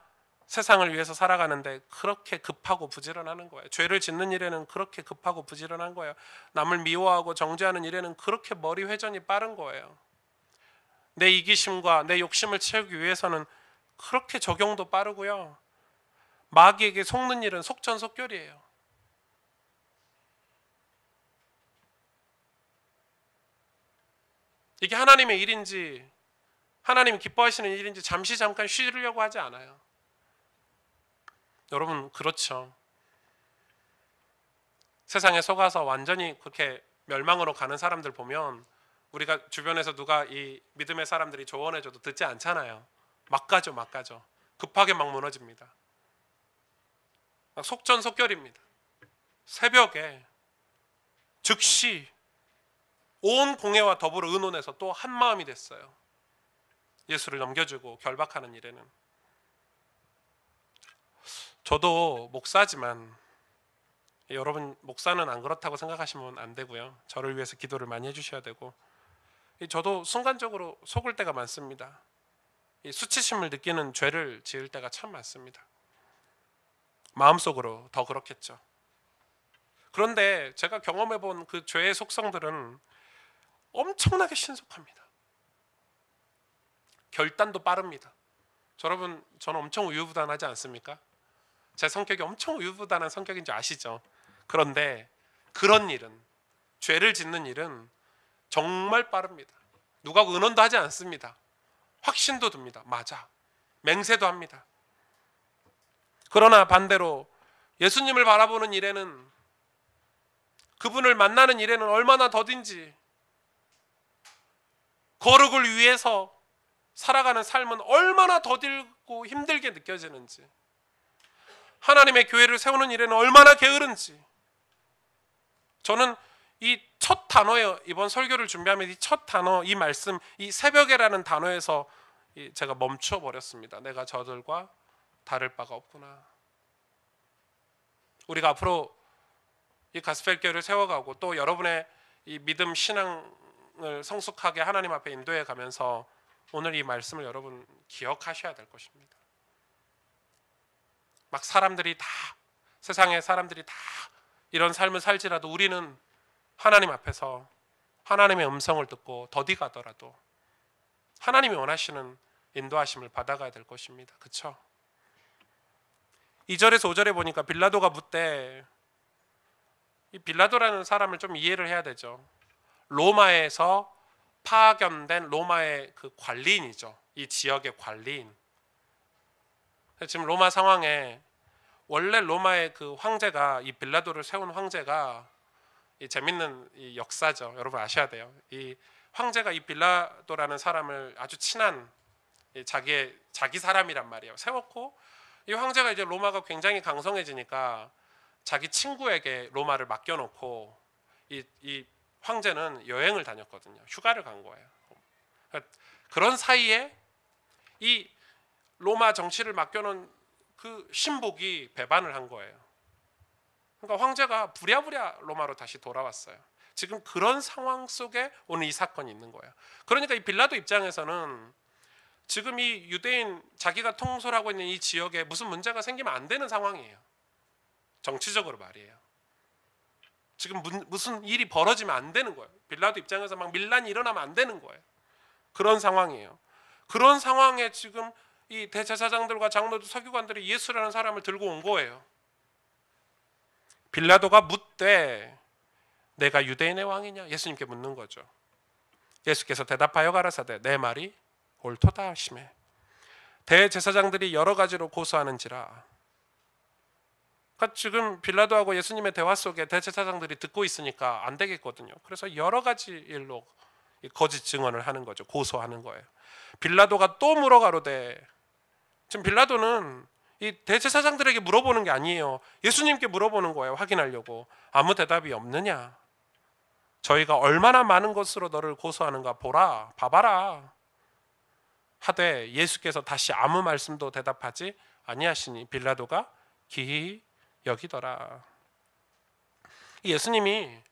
세상을 위해서 살아가는데 그렇게 급하고 부지런하는 거예요. 죄를 짓는 일에는 그렇게 급하고 부지런한 거예요. 남을 미워하고 정죄하는 일에는 그렇게 머리 회전이 빠른 거예요. 내 이기심과 내 욕심을 채우기 위해서는 그렇게 적용도 빠르고요. 마귀에게 속는 일은 속전속결이에요. 이게 하나님의 일인지 하나님이 기뻐하시는 일인지 잠시 잠깐 쉬려고 하지 않아요. 여러분 그렇죠. 세상에 속아서 완전히 그렇게 멸망으로 가는 사람들 보면 우리가 주변에서 누가 이 믿음의 사람들이 조언해줘도 듣지 않잖아요. 막 가죠. 급하게 막 무너집니다. 막 속전속결입니다. 새벽에 즉시 온 공회와 더불어 의논해서 또 한 마음이 됐어요. 예수를 넘겨주고 결박하는 일에는. 저도 목사지만 여러분 목사는 안 그렇다고 생각하시면 안 되고요. 저를 위해서 기도를 많이 해주셔야 되고, 저도 순간적으로 속을 때가 많습니다. 이 수치심을 느끼는 죄를 지을 때가 참 많습니다. 마음속으로 더 그렇겠죠. 그런데 제가 경험해 본 그 죄의 속성들은 엄청나게 신속합니다. 결단도 빠릅니다. 여러분 저는 엄청 우유부단하지 않습니까? 제 성격이 엄청 우유부단한 성격인 줄 아시죠? 그런데 그런 일은, 죄를 짓는 일은 정말 빠릅니다. 누가 의논도 하지 않습니다. 확신도 듭니다. 맞아. 맹세도 합니다. 그러나 반대로 예수님을 바라보는 일에는, 그분을 만나는 일에는 얼마나 더딘지, 거룩을 위해서 살아가는 삶은 얼마나 더딜고 힘들게 느껴지는지, 하나님의 교회를 세우는 일에는 얼마나 게으른지. 저는 이 첫 단어에, 이번 설교를 준비하면 이 첫 단어, 이 말씀, 이 새벽에라는 단어에서 제가 멈춰 버렸습니다. 내가 저들과 다를 바가 없구나. 우리가 앞으로 이 가스펠 교회를 세워가고 또 여러분의 이 믿음 신앙을 성숙하게 하나님 앞에 인도해 가면서 오늘 이 말씀을 여러분 기억하셔야 될 것입니다. 막 사람들이 다, 세상의 사람들이 다 이런 삶을 살지라도 우리는 하나님 앞에서 하나님의 음성을 듣고 더디 가더라도 하나님이 원하시는 인도하심을 받아가야 될 것입니다. 그렇죠? 2절에서 5절에 보니까 빌라도가 묻되, 이 빌라도라는 사람을 좀 이해를 해야 되죠. 로마에서 파견된 로마의 그 관리인이죠. 이 지역의 관리인. 지금 로마 상황에 원래 로마의 그 황제가, 이 빌라도를 세운 황제가, 이 재밌는 이 역사죠. 여러분 아셔야 돼요. 이 황제가 이 빌라도라는 사람을 아주 친한 자기 사람이란 말이에요. 세웠고, 이 황제가 이제 로마가 굉장히 강성해지니까 자기 친구에게 로마를 맡겨놓고 이 황제는 여행을 다녔거든요. 휴가를 간 거예요. 그런 사이에 이 로마 정치를 맡겨놓은 그 신복이 배반을 한 거예요. 그러니까 황제가 부랴부랴 로마로 다시 돌아왔어요. 지금 그런 상황 속에 오늘 이 사건이 있는 거예요. 그러니까 이 빌라도 입장에서는 지금 이 유대인, 자기가 통솔하고 있는 이 지역에 무슨 문제가 생기면 안 되는 상황이에요. 정치적으로 말이에요. 지금 무슨 일이 벌어지면 안 되는 거예요. 빌라도 입장에서 막 밀란이 일어나면 안 되는 거예요. 그런 상황이에요. 그런 상황에 지금 이 대제사장들과 장로들, 서기관들이 예수라는 사람을 들고 온 거예요. 빌라도가 묻되 내가 유대인의 왕이냐? 예수님께 묻는 거죠. 예수께서 대답하여 가라사대 내 말이 옳도다 하시매. 대제사장들이 여러 가지로 고소하는지라. 그러니까 지금 빌라도하고 예수님의 대화 속에 대제사장들이 듣고 있으니까 안 되겠거든요. 그래서 여러 가지 일로 거짓 증언을 하는 거죠. 고소하는 거예요. 빌라도가 또 물어가로되, 지금 빌라도는 이 대제사장들에게 물어보는 게 아니에요. 예수님께 물어보는 거예요. 확인하려고. 아무 대답이 없느냐? 저희가 얼마나 많은 것으로 너를 고소하는가 보라, 봐봐라 하되 예수께서 다시 아무 말씀도 대답하지 아니하시니 빌라도가 기히 여기더라. 예수님이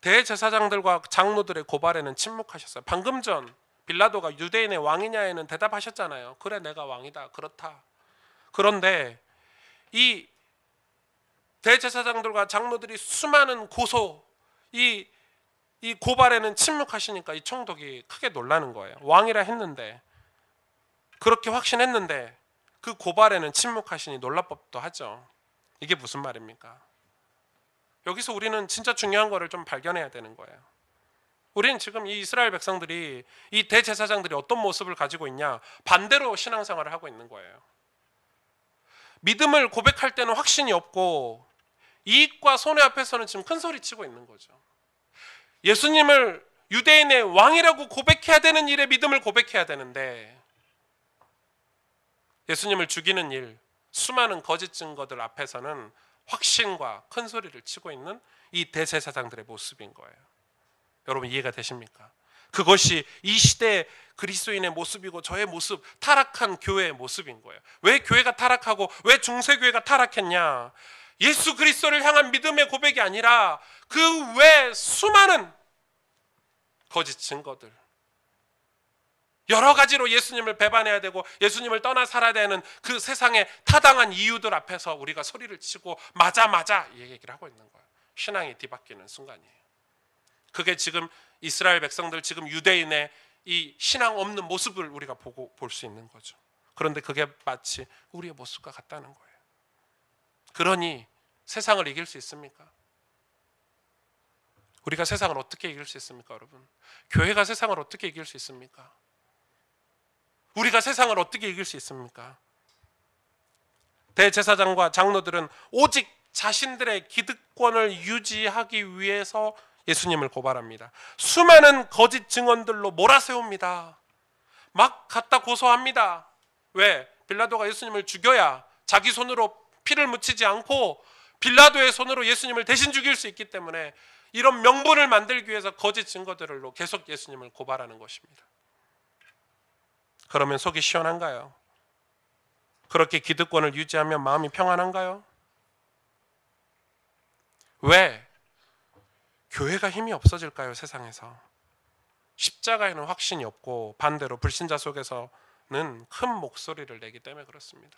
대제사장들과 장로들의 고발에는 침묵하셨어요. 방금 전 빌라도가 유대인의 왕이냐에는 대답하셨잖아요. 그래 내가 왕이다. 그렇다. 그런데 이 대제사장들과 장로들이 수많은 이 고발에는 침묵하시니까 이 총독이 크게 놀라는 거예요. 왕이라 했는데, 그렇게 확신했는데 그 고발에는 침묵하시니 놀랄 법도 하죠. 이게 무슨 말입니까? 여기서 우리는 진짜 중요한 거를 좀 발견해야 되는 거예요. 우리는 지금 이 이스라엘 백성들이, 이 대제사장들이 어떤 모습을 가지고 있냐? 반대로 신앙생활을 하고 있는 거예요. 믿음을 고백할 때는 확신이 없고 이익과 손해 앞에서는 지금 큰 소리 치고 있는 거죠. 예수님을 유대인의 왕이라고 고백해야 되는 일에 믿음을 고백해야 되는데, 예수님을 죽이는 일, 수많은 거짓 증거들 앞에서는 확신과 큰 소리를 치고 있는 이 대제사장들의 모습인 거예요. 여러분 이해가 되십니까? 그것이 이 시대의 그리스도인의 모습이고 저의 모습, 타락한 교회의 모습인 거예요. 왜 교회가 타락하고 왜 중세교회가 타락했냐? 예수 그리스도를 향한 믿음의 고백이 아니라 그 외 수많은 거짓 증거들, 여러 가지로 예수님을 배반해야 되고 예수님을 떠나 살아야 되는 그 세상의 타당한 이유들 앞에서 우리가 소리를 치고 맞아 이 얘기를 하고 있는 거예요. 신앙이 뒤바뀌는 순간이에요. 그게 지금 이스라엘 백성들, 지금 유대인의 이 신앙 없는 모습을 우리가 볼 수 있는 거죠. 그런데 그게 마치 우리의 모습과 같다는 거예요. 그러니 세상을 이길 수 있습니까? 우리가 세상을 어떻게 이길 수 있습니까, 여러분? 교회가 세상을 어떻게 이길 수 있습니까? 우리가 세상을 어떻게 이길 수 있습니까? 대제사장과 장로들은 오직 자신들의 기득권을 유지하기 위해서 예수님을 고발합니다. 수많은 거짓 증언들로 몰아세웁니다. 막 갖다 고소합니다. 왜? 빌라도가 예수님을 죽여야 자기 손으로 피를 묻히지 않고 빌라도의 손으로 예수님을 대신 죽일 수 있기 때문에 이런 명분을 만들기 위해서 거짓 증거들로 계속 예수님을 고발하는 것입니다. 그러면 속이 시원한가요? 그렇게 기득권을 유지하면 마음이 평안한가요? 왜? 교회가 힘이 없어질까요, 세상에서? 십자가에는 확신이 없고 반대로 불신자 속에서는 큰 목소리를 내기 때문에 그렇습니다.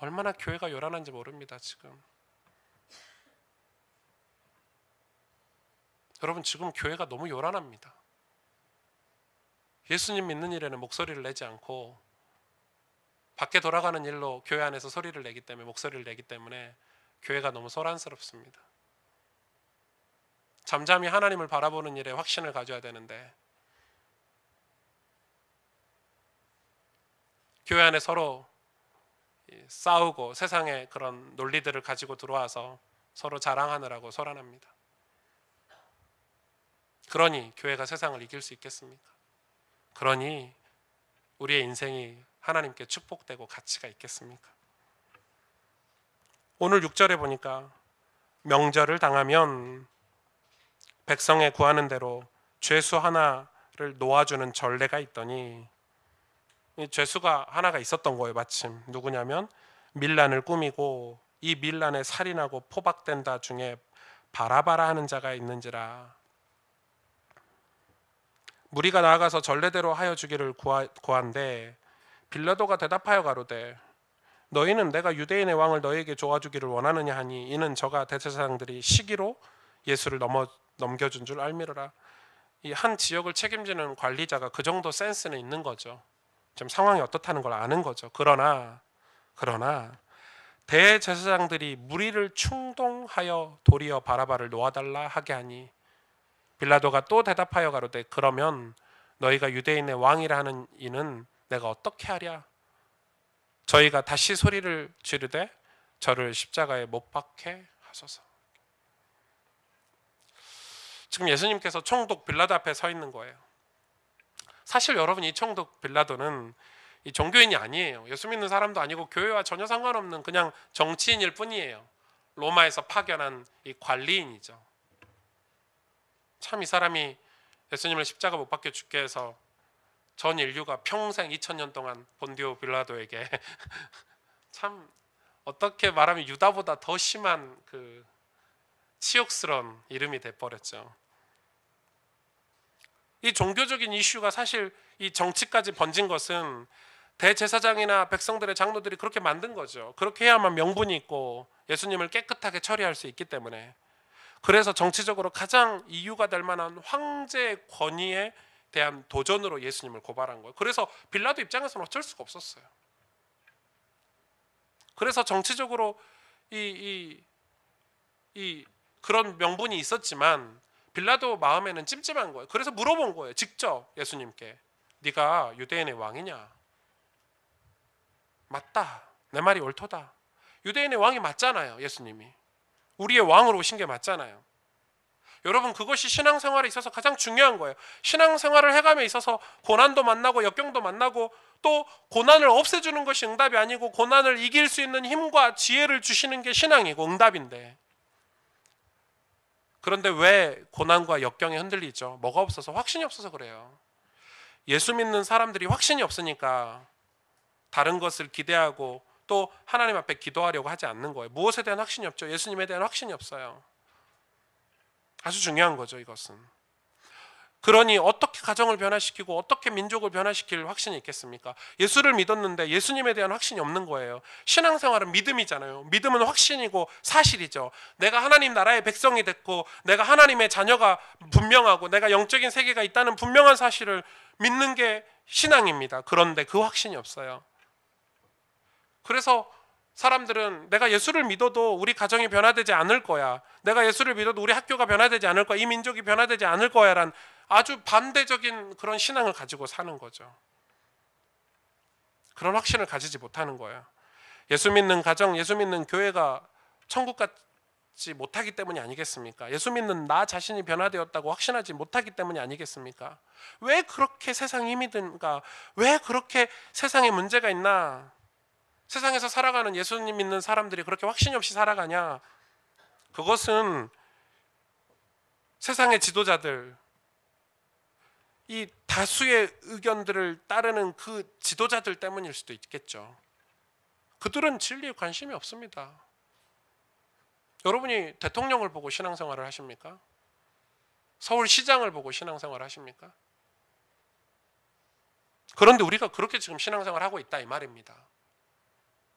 얼마나 교회가 요란한지 모릅니다, 지금. 여러분, 지금 교회가 너무 요란합니다. 예수님 믿는 일에는 목소리를 내지 않고 밖에 돌아가는 일로 교회 안에서 소리를 내기 때문에, 목소리를 내기 때문에 교회가 너무 소란스럽습니다. 잠잠히 하나님을 바라보는 일에 확신을 가져야 되는데 교회 안에 서로 싸우고 세상의 그런 논리들을 가지고 들어와서 서로 자랑하느라고 소란합니다. 그러니 교회가 세상을 이길 수 있겠습니까? 그러니 우리의 인생이 하나님께 축복되고 가치가 있겠습니까? 오늘 6절에 보니까 명절을 당하면 백성의 구하는 대로 죄수 하나를 놓아주는 전례가 있더니, 이 죄수가 하나가 있었던 거예요. 마침 누구냐면 밀란을 꾸미고 이 밀란에 살인하고 포박된다 중에 바라바라 하는 자가 있는지라. 무리가 나아가서 전례대로 하여 주기를 구한데 빌라도가 대답하여 가로되 너희는 내가 유대인의 왕을 너희에게 줘주기를 원하느냐 하니 이는 저가 대제사장들이 시기로 예수를 넘겨준 줄 알미르라. 이 한 지역을 책임지는 관리자가 그 정도 센스는 있는 거죠. 지금 상황이 어떻다는 걸 아는 거죠. 그러나 대제사장들이 무리를 충동하여 도리어 바라바를 놓아달라 하게 하니 빌라도가 또 대답하여 가로되 그러면 너희가 유대인의 왕이라 하는 이는 내가 어떻게 하랴? 저희가 다시 소리를 지르되 저를 십자가에 못 박게 하소서. 지금 예수님께서 총독 빌라도 앞에 서 있는 거예요. 사실 여러분, 이 총독 빌라도는 이 종교인이 아니에요. 예수 믿는 사람도 아니고 교회와 전혀 상관없는 그냥 정치인일 뿐이에요. 로마에서 파견한 이 관리인이죠. 참 이 사람이 예수님을 십자가 못 박혀 죽게 해서 전 인류가 평생 2000년 동안 본디오 빌라도에게 참 어떻게 말하면 유다보다 더 심한 그 치욕스러운 이름이 돼버렸죠. 이 종교적인 이슈가 사실 이 정치까지 번진 것은 대제사장이나 백성들의 장로들이 그렇게 만든 거죠. 그렇게 해야만 명분이 있고 예수님을 깨끗하게 처리할 수 있기 때문에. 그래서 정치적으로 가장 이유가 될 만한 황제의 권위에 대한 도전으로 예수님을 고발한 거예요. 그래서 빌라도 입장에서는 어쩔 수가 없었어요. 그래서 정치적으로 그런 명분이 있었지만 빌라도 마음에는 찜찜한 거예요. 그래서 물어본 거예요. 직접 예수님께. 네가 유대인의 왕이냐? 맞다. 내 말이 옳도다. 유대인의 왕이 맞잖아요. 예수님이. 우리의 왕으로 오신 게 맞잖아요. 여러분, 그것이 신앙생활에 있어서 가장 중요한 거예요. 신앙생활을 해감에 있어서 고난도 만나고 역경도 만나고 또 고난을 없애주는 것이 응답이 아니고 고난을 이길 수 있는 힘과 지혜를 주시는 게 신앙이고 응답인데, 그런데 왜 고난과 역경에 흔들리죠? 뭐가 없어서? 확신이 없어서 그래요. 예수 믿는 사람들이 확신이 없으니까 다른 것을 기대하고 또 하나님 앞에 기도하려고 하지 않는 거예요. 무엇에 대한 확신이 없죠? 예수님에 대한 확신이 없어요. 아주 중요한 거죠, 이것은. 그러니 어떻게 가정을 변화시키고 어떻게 민족을 변화시킬 확신이 있겠습니까? 예수를 믿었는데 예수님에 대한 확신이 없는 거예요. 신앙생활은 믿음이잖아요. 믿음은 확신이고 사실이죠. 내가 하나님 나라의 백성이 됐고 내가 하나님의 자녀가 분명하고 내가 영적인 세계가 있다는 분명한 사실을 믿는 게 신앙입니다. 그런데 그 확신이 없어요. 그래서 사람들은 내가 예수를 믿어도 우리 가정이 변화되지 않을 거야, 내가 예수를 믿어도 우리 학교가 변화되지 않을 거야, 이 민족이 변화되지 않을 거야 라는 아주 반대적인 그런 신앙을 가지고 사는 거죠. 그런 확신을 가지지 못하는 거예요. 예수 믿는 가정, 예수 믿는 교회가 천국 같지 못하기 때문이 아니겠습니까? 예수 믿는 나 자신이 변화되었다고 확신하지 못하기 때문이 아니겠습니까? 왜 그렇게 세상이 힘이 든가? 왜 그렇게 세상에 문제가 있나? 세상에서 살아가는 예수님 믿는 사람들이 그렇게 확신이 없이 살아가냐? 그것은 세상의 지도자들, 이 다수의 의견들을 따르는 그 지도자들 때문일 수도 있겠죠. 그들은 진리에 관심이 없습니다. 여러분이 대통령을 보고 신앙생활을 하십니까? 서울시장을 보고 신앙생활을 하십니까? 그런데 우리가 그렇게 지금 신앙생활을 하고 있다 이 말입니다.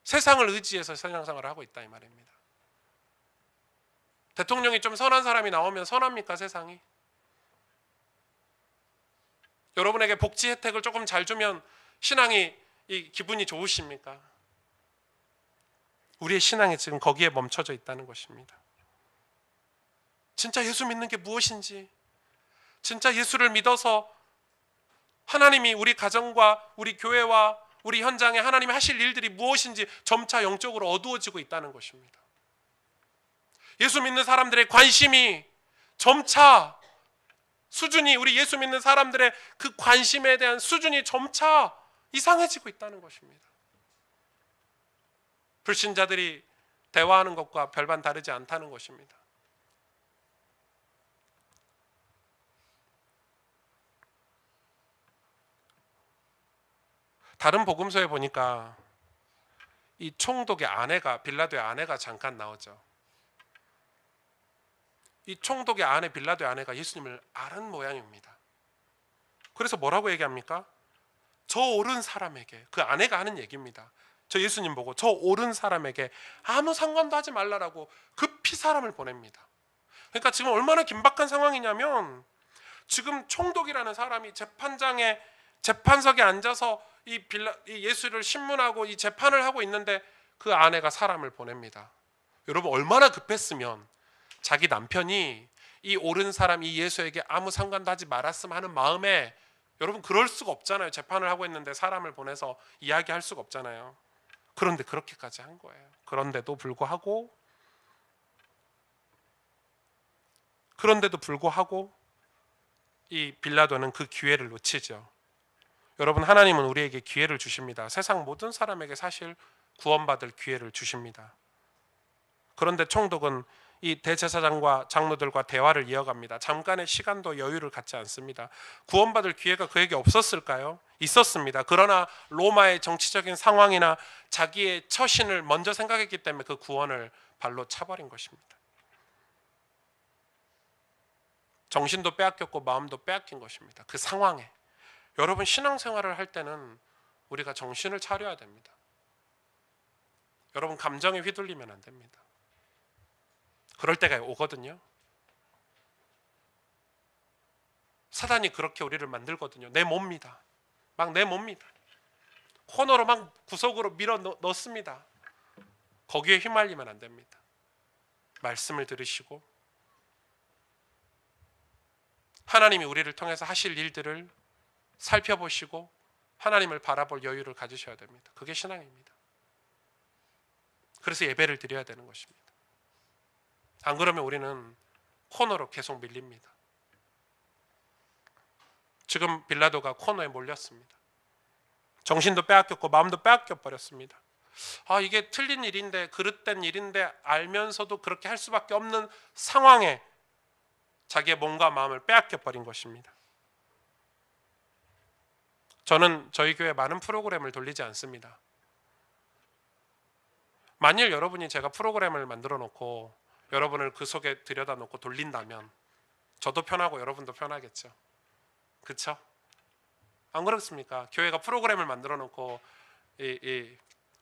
세상을 의지해서 신앙생활을 하고 있다 이 말입니다. 대통령이 좀 선한 사람이 나오면 선합니까, 세상이? 여러분에게 복지 혜택을 조금 잘 주면 신앙이 기분이 좋으십니까? 우리의 신앙이 지금 거기에 멈춰져 있다는 것입니다. 진짜 예수 믿는 게 무엇인지, 진짜 예수를 믿어서 하나님이 우리 가정과 우리 교회와 우리 현장에 하나님이 하실 일들이 무엇인지 점차 영적으로 어두워지고 있다는 것입니다. 예수 믿는 사람들의 관심이 점차 수준이, 우리 예수 믿는 사람들의 그 관심에 대한 수준이 점차 이상해지고 있다는 것입니다. 불신자들이 대화하는 것과 별반 다르지 않다는 것입니다. 다른 복음서에 보니까 이 총독의 아내가, 빌라도의 아내가 잠깐 나오죠. 이 총독의 아내, 빌라도의 아내가 예수님을 아는 모양입니다. 그래서 뭐라고 얘기합니까? 저 옳은 사람에게, 그 아내가 하는 얘기입니다. 저 예수님 보고 저 옳은 사람에게 아무 상관도 하지 말라라고 급히 사람을 보냅니다. 그러니까 지금 얼마나 긴박한 상황이냐면, 지금 총독이라는 사람이 재판장에, 재판석에 앉아서 이 예수를 신문하고 이 재판을 하고 있는데 그 아내가 사람을 보냅니다. 여러분, 얼마나 급했으면 자기 남편이 이 옳은 사람, 이 예수에게 아무 상관도 하지 말았으면 하는 마음에, 여러분 그럴 수가 없잖아요. 재판을 하고 있는데 사람을 보내서 이야기할 수가 없잖아요. 그런데 그렇게까지 한 거예요. 그런데도 불구하고 이 빌라도는 그 기회를 놓치죠. 여러분, 하나님은 우리에게 기회를 주십니다. 세상 모든 사람에게 사실 구원받을 기회를 주십니다. 그런데 총독은 이 대제사장과 장로들과 대화를 이어갑니다. 잠깐의 시간도 여유를 갖지 않습니다. 구원받을 기회가 그에게 없었을까요? 있었습니다. 그러나 로마의 정치적인 상황이나 자기의 처신을 먼저 생각했기 때문에 그 구원을 발로 차버린 것입니다. 정신도 빼앗겼고 마음도 빼앗긴 것입니다. 그 상황에. 여러분, 신앙생활을 할 때는 우리가 정신을 차려야 됩니다. 여러분, 감정에 휘둘리면 안 됩니다. 그럴 때가 오거든요. 사단이 그렇게 우리를 만들거든요. 내 몹니다. 막 내 몹니다. 코너로 막 구석으로 밀어 넣습니다. 거기에 휘말리면 안 됩니다. 말씀을 들으시고 하나님이 우리를 통해서 하실 일들을 살펴보시고 하나님을 바라볼 여유를 가지셔야 됩니다. 그게 신앙입니다. 그래서 예배를 드려야 되는 것입니다. 안 그러면 우리는 코너로 계속 밀립니다. 지금 빌라도가 코너에 몰렸습니다. 정신도 빼앗겼고 마음도 빼앗겨 버렸습니다. 이게 틀린 일인데, 그릇된 일인데 알면서도 그렇게 할 수밖에 없는 상황에 자기의 몸과 마음을 빼앗겨 버린 것입니다. 저는 저희 교회 많은 프로그램을 돌리지 않습니다. 만일 여러분이 제가 프로그램을 만들어 놓고 여러분을 그 속에 들여다 놓고 돌린다면 저도 편하고 여러분도 편하겠죠. 그렇죠? 안 그렇습니까? 교회가 프로그램을 만들어 놓고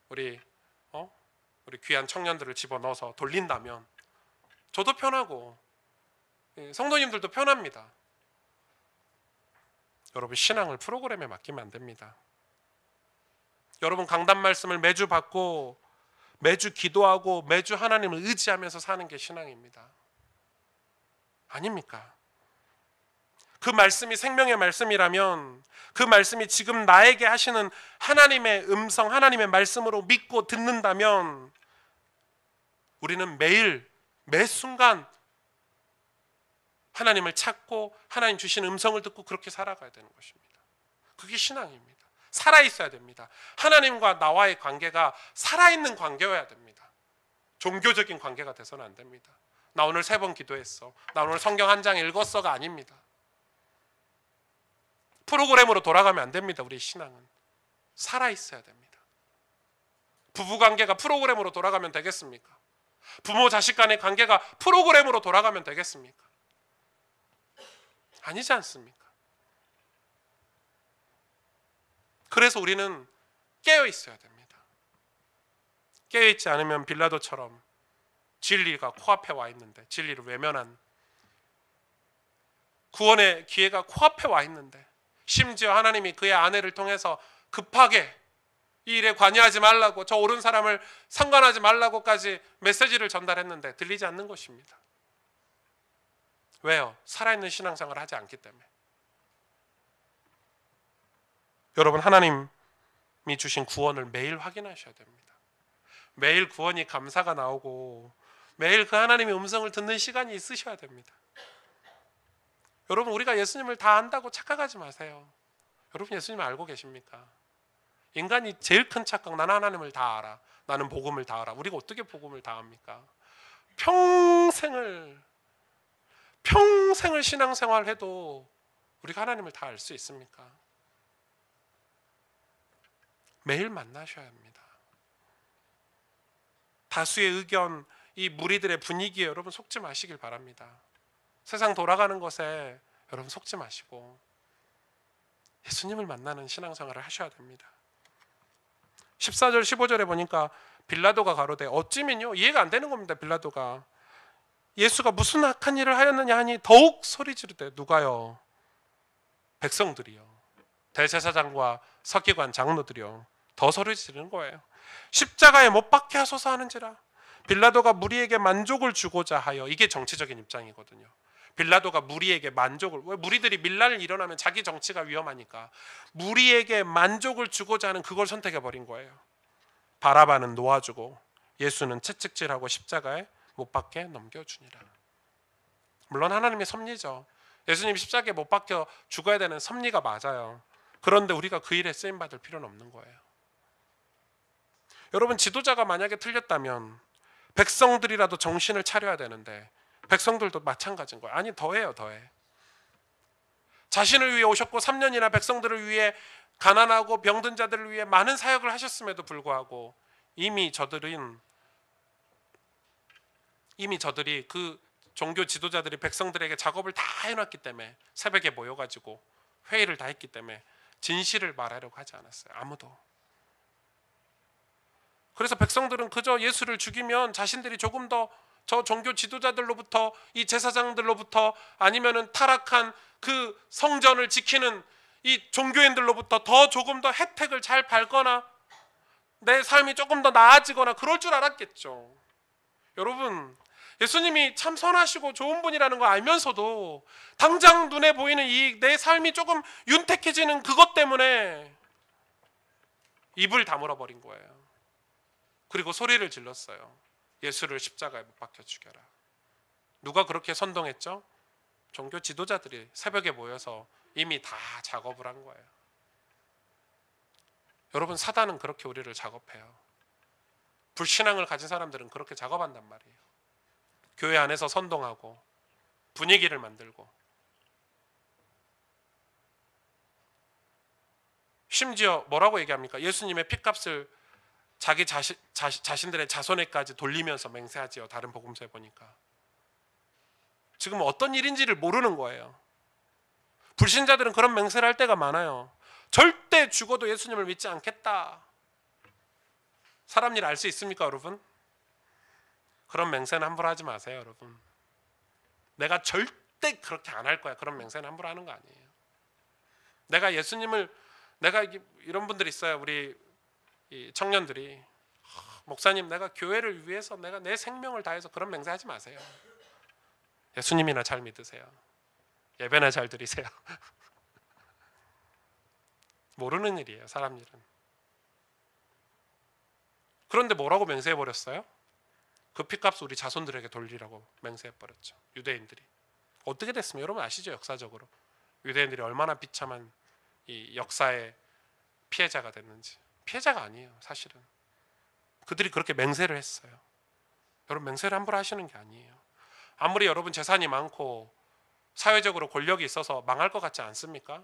우리 귀한 청년들을 집어넣어서 돌린다면 저도 편하고 성도님들도 편합니다. 여러분, 신앙을 프로그램에 맡기면 안 됩니다. 여러분, 강단 말씀을 매주 받고 매주 기도하고 매주 하나님을 의지하면서 사는 게 신앙입니다. 아닙니까? 그 말씀이 생명의 말씀이라면 그 말씀이 지금 나에게 하시는 하나님의 음성, 하나님의 말씀으로 믿고 듣는다면 우리는 매일 매 순간 하나님을 찾고 하나님 주신 음성을 듣고 그렇게 살아가야 되는 것입니다. 그게 신앙입니다. 살아있어야 됩니다. 하나님과 나와의 관계가 살아있는 관계여야 됩니다. 종교적인 관계가 돼서는 안 됩니다. 나 오늘 3번 기도했어, 나 오늘 성경 한 장 읽었어가 아닙니다. 프로그램으로 돌아가면 안 됩니다. 우리 신앙은 살아있어야 됩니다. 부부관계가 프로그램으로 돌아가면 되겠습니까? 부모 자식 간의 관계가 프로그램으로 돌아가면 되겠습니까? 아니지 않습니까? 그래서 우리는 깨어 있어야 됩니다. 깨어 있지 않으면 빌라도처럼 진리가 코앞에 와 있는데, 진리를 외면한, 구원의 기회가 코앞에 와 있는데, 심지어 하나님이 그의 아내를 통해서 급하게 이 일에 관여하지 말라고, 저 옳은 사람을 상관하지 말라고까지 메시지를 전달했는데 들리지 않는 것입니다. 왜요? 살아있는 신앙생활을 하지 않기 때문에. 여러분, 하나님이 주신 구원을 매일 확인하셔야 됩니다. 매일 구원이 감사가 나오고 매일 그 하나님의 음성을 듣는 시간이 있으셔야 됩니다. 여러분, 우리가 예수님을 다 안다고 착각하지 마세요. 여러분, 예수님 알고 계십니까? 인간이 제일 큰 착각, 나는 하나님을 다 알아, 나는 복음을 다 알아. 우리가 어떻게 복음을 다 압니까? 평생을 신앙생활해도 우리가 하나님을 다 알 수 있습니까? 매일 만나셔야 합니다. 다수의 의견, 이 무리들의 분위기에 여러분 속지 마시길 바랍니다. 세상 돌아가는 것에 여러분 속지 마시고 예수님을 만나는 신앙생활을 하셔야 됩니다. 14절 15절에 보니까 빌라도가 가로되, 어찌면요, 이해가 안 되는 겁니다. 빌라도가 예수가 무슨 악한 일을 하였느냐 하니 더욱 소리 지르되, 누가요? 백성들이요, 대제사장과 서기관 장로들이요, 더 소리 지르는 거예요. 십자가에 못 박게 하소서 하는지라. 빌라도가 무리에게 만족을 주고자 하여, 이게 정치적인 입장이거든요. 빌라도가 무리에게 만족을, 왜 무리들이 밀란을 일어나면 자기 정치가 위험하니까 무리에게 만족을 주고자 하는 그걸 선택해 버린 거예요. 바라바는 놓아주고 예수는 채찍질하고 십자가에 못 박게 넘겨주니라. 물론 하나님의 섭리죠. 예수님 십자가에 못 박혀 죽어야 되는 섭리가 맞아요. 그런데 우리가 그 일에 쓰임 받을 필요는 없는 거예요. 여러분, 지도자가 만약에 틀렸다면 백성들이라도 정신을 차려야 되는데 백성들도 마찬가지인 거예요. 아니, 더해요. 자신을 위해 오셨고 3년이나 백성들을 위해, 가난하고 병든 자들을 위해 많은 사역을 하셨음에도 불구하고 이미 저들이 그 종교 지도자들이 백성들에게 작업을 다 해놨기 때문에, 새벽에 모여가지고 회의를 다 했기 때문에 진실을 말하려고 하지 않았어요. 아무도. 그래서 백성들은 그저 예수를 죽이면 자신들이 조금 더 저 종교 지도자들로부터, 이 제사장들로부터, 아니면은 타락한 그 성전을 지키는 이 종교인들로부터 더 조금 더 혜택을 잘 밟거나 내 삶이 조금 더 나아지거나 그럴 줄 알았겠죠. 여러분, 예수님이 참 선하시고 좋은 분이라는 거 알면서도 당장 눈에 보이는 이 내 삶이 조금 윤택해지는 그것 때문에 입을 다물어 버린 거예요. 그리고 소리를 질렀어요. 예수를 십자가에 못 박혀 죽여라. 누가 그렇게 선동했죠? 종교 지도자들이 새벽에 모여서 이미 다 작업을 한 거예요. 여러분, 사단은 그렇게 우리를 작업해요. 불신앙을 가진 사람들은 그렇게 작업한단 말이에요. 교회 안에서 선동하고 분위기를 만들고, 심지어 뭐라고 얘기합니까? 예수님의 핏값을 자기 자신들의 자손에까지 돌리면서 맹세하지요. 다른 복음서에 보니까. 지금 어떤 일인지를 모르는 거예요. 불신자들은 그런 맹세를 할 때가 많아요. 절대 죽어도 예수님을 믿지 않겠다. 사람 일 알 수 있습니까, 여러분? 그런 맹세는 함부로 하지 마세요, 여러분. 내가 절대 그렇게 안 할 거야. 그런 맹세는 함부로 하는 거 아니에요. 내가 예수님을, 내가 이런 분들 있어요. 우리 이 청년들이, 목사님, 내가 교회를 위해서 내가 내 생명을 다해서, 그런 맹세하지 마세요. 예수님이나 잘 믿으세요. 예배나 잘 드리세요. 모르는 일이에요, 사람 일은. 그런데 뭐라고 맹세해버렸어요? 그 핏값을 우리 자손들에게 돌리라고 맹세해버렸죠. 유대인들이. 어떻게 됐으면 여러분 아시죠? 역사적으로 유대인들이 얼마나 비참한 이 역사의 피해자가 됐는지. 피해자가 아니에요, 사실은. 그들이 그렇게 맹세를 했어요. 여러분, 맹세를 함부로 하시는 게 아니에요. 아무리 여러분 재산이 많고 사회적으로 권력이 있어서 망할 것 같지 않습니까?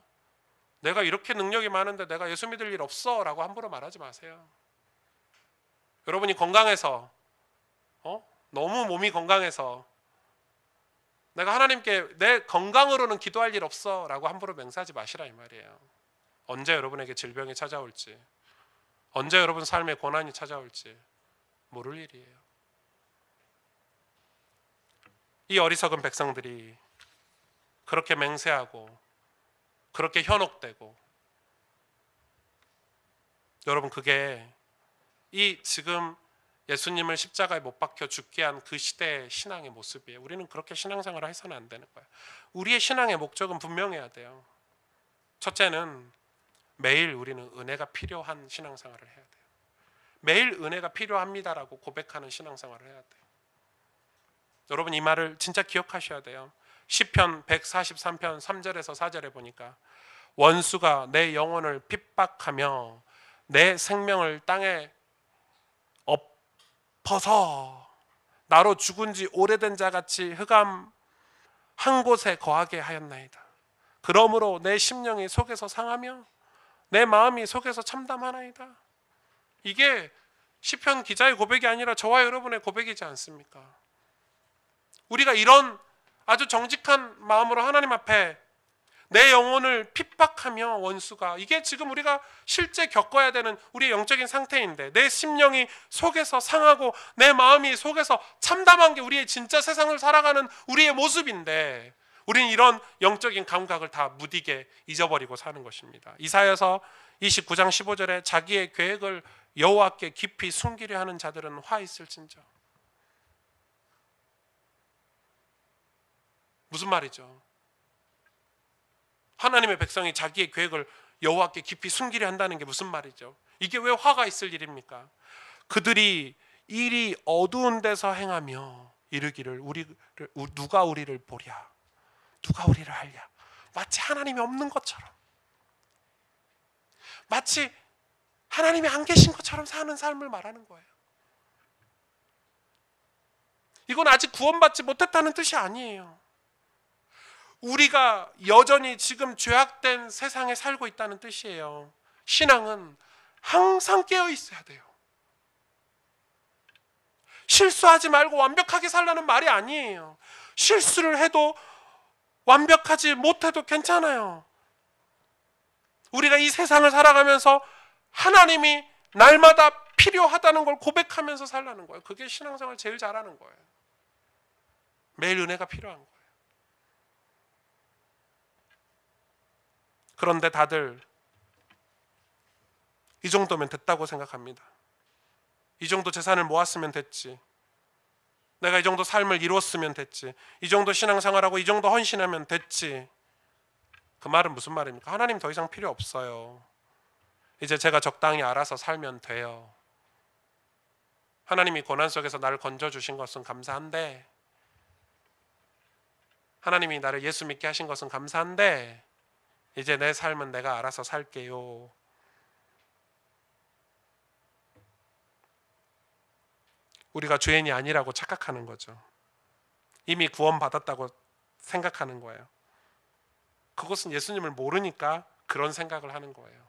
내가 이렇게 능력이 많은데 내가 예수 믿을 일 없어 라고 함부로 말하지 마세요. 여러분이 건강해서, 너무 몸이 건강해서 내가 하나님께 내 건강으로는 기도할 일 없어 라고 함부로 맹세하지 마시라, 이 말이에요. 언제 여러분에게 질병이 찾아올지, 언제 여러분 삶에 고난이 찾아올지 모를 일이에요. 이 어리석은 백성들이 그렇게 맹세하고 그렇게 현혹되고, 여러분, 그게 이 지금 예수님을 십자가에 못 박혀 죽게 한 그 시대의 신앙의 모습이에요. 우리는 그렇게 신앙생활을 해서는 안 되는 거예요. 우리의 신앙의 목적은 분명해야 돼요. 첫째는 매일 우리는 은혜가 필요한 신앙생활을 해야 돼요. 매일 은혜가 필요합니다라고 고백하는 신앙생활을 해야 돼요. 여러분, 이 말을 진짜 기억하셔야 돼요. 시편 143편 3절에서 4절에 보니까 원수가 내 영혼을 핍박하며 내 생명을 땅에 엎어서 나로 죽은 지 오래된 자같이 흑암 한 곳에 거하게 하였나이다. 그러므로 내 심령이 속에서 상하며 내 마음이 속에서 참담하나이다. 이게 시편 기자의 고백이 아니라 저와 여러분의 고백이지 않습니까? 우리가 이런 아주 정직한 마음으로 하나님 앞에 내 영혼을 핍박하며 원수가, 이게 지금 우리가 실제 겪어야 되는 우리의 영적인 상태인데, 내 심령이 속에서 상하고 내 마음이 속에서 참담한 게 우리의 진짜 세상을 살아가는 우리의 모습인데, 우리는 이런 영적인 감각을 다 무디게 잊어버리고 사는 것입니다. 이사야서 29장 15절에 자기의 계획을 여호와께 깊이 숨기려 하는 자들은 화 있을진저. 무슨 말이죠? 하나님의 백성이 자기의 계획을 여호와께 깊이 숨기려 한다는 게 무슨 말이죠? 이게 왜 화가 있을 일입니까? 그들이 일이 어두운 데서 행하며 이르기를 누가 우리를 보랴, 누가 우리를 알랴. 마치 하나님이 없는 것처럼, 마치 하나님이 안 계신 것처럼 사는 삶을 말하는 거예요. 이건 아직 구원받지 못했다는 뜻이 아니에요. 우리가 여전히 지금 죄악된 세상에 살고 있다는 뜻이에요. 신앙은 항상 깨어 있어야 돼요. 실수하지 말고 완벽하게 살라는 말이 아니에요. 실수를 해도 완벽하지 못해도 괜찮아요. 우리가 이 세상을 살아가면서 하나님이 날마다 필요하다는 걸 고백하면서 살라는 거예요. 그게 신앙생활 제일 잘하는 거예요. 매일 은혜가 필요한 거예요. 그런데 다들 이 정도면 됐다고 생각합니다. 이 정도 재산을 모았으면 됐지. 내가 이 정도 삶을 이루었으면 됐지. 이 정도 신앙생활하고 이 정도 헌신하면 됐지. 그 말은 무슨 말입니까? 하나님 더 이상 필요 없어요. 이제 제가 적당히 알아서 살면 돼요. 하나님이 고난 속에서 나를 건져주신 것은 감사한데, 하나님이 나를 예수 믿게 하신 것은 감사한데, 이제 내 삶은 내가 알아서 살게요. 우리가 죄인이 아니라고 착각하는 거죠. 이미 구원받았다고 생각하는 거예요. 그것은 예수님을 모르니까 그런 생각을 하는 거예요.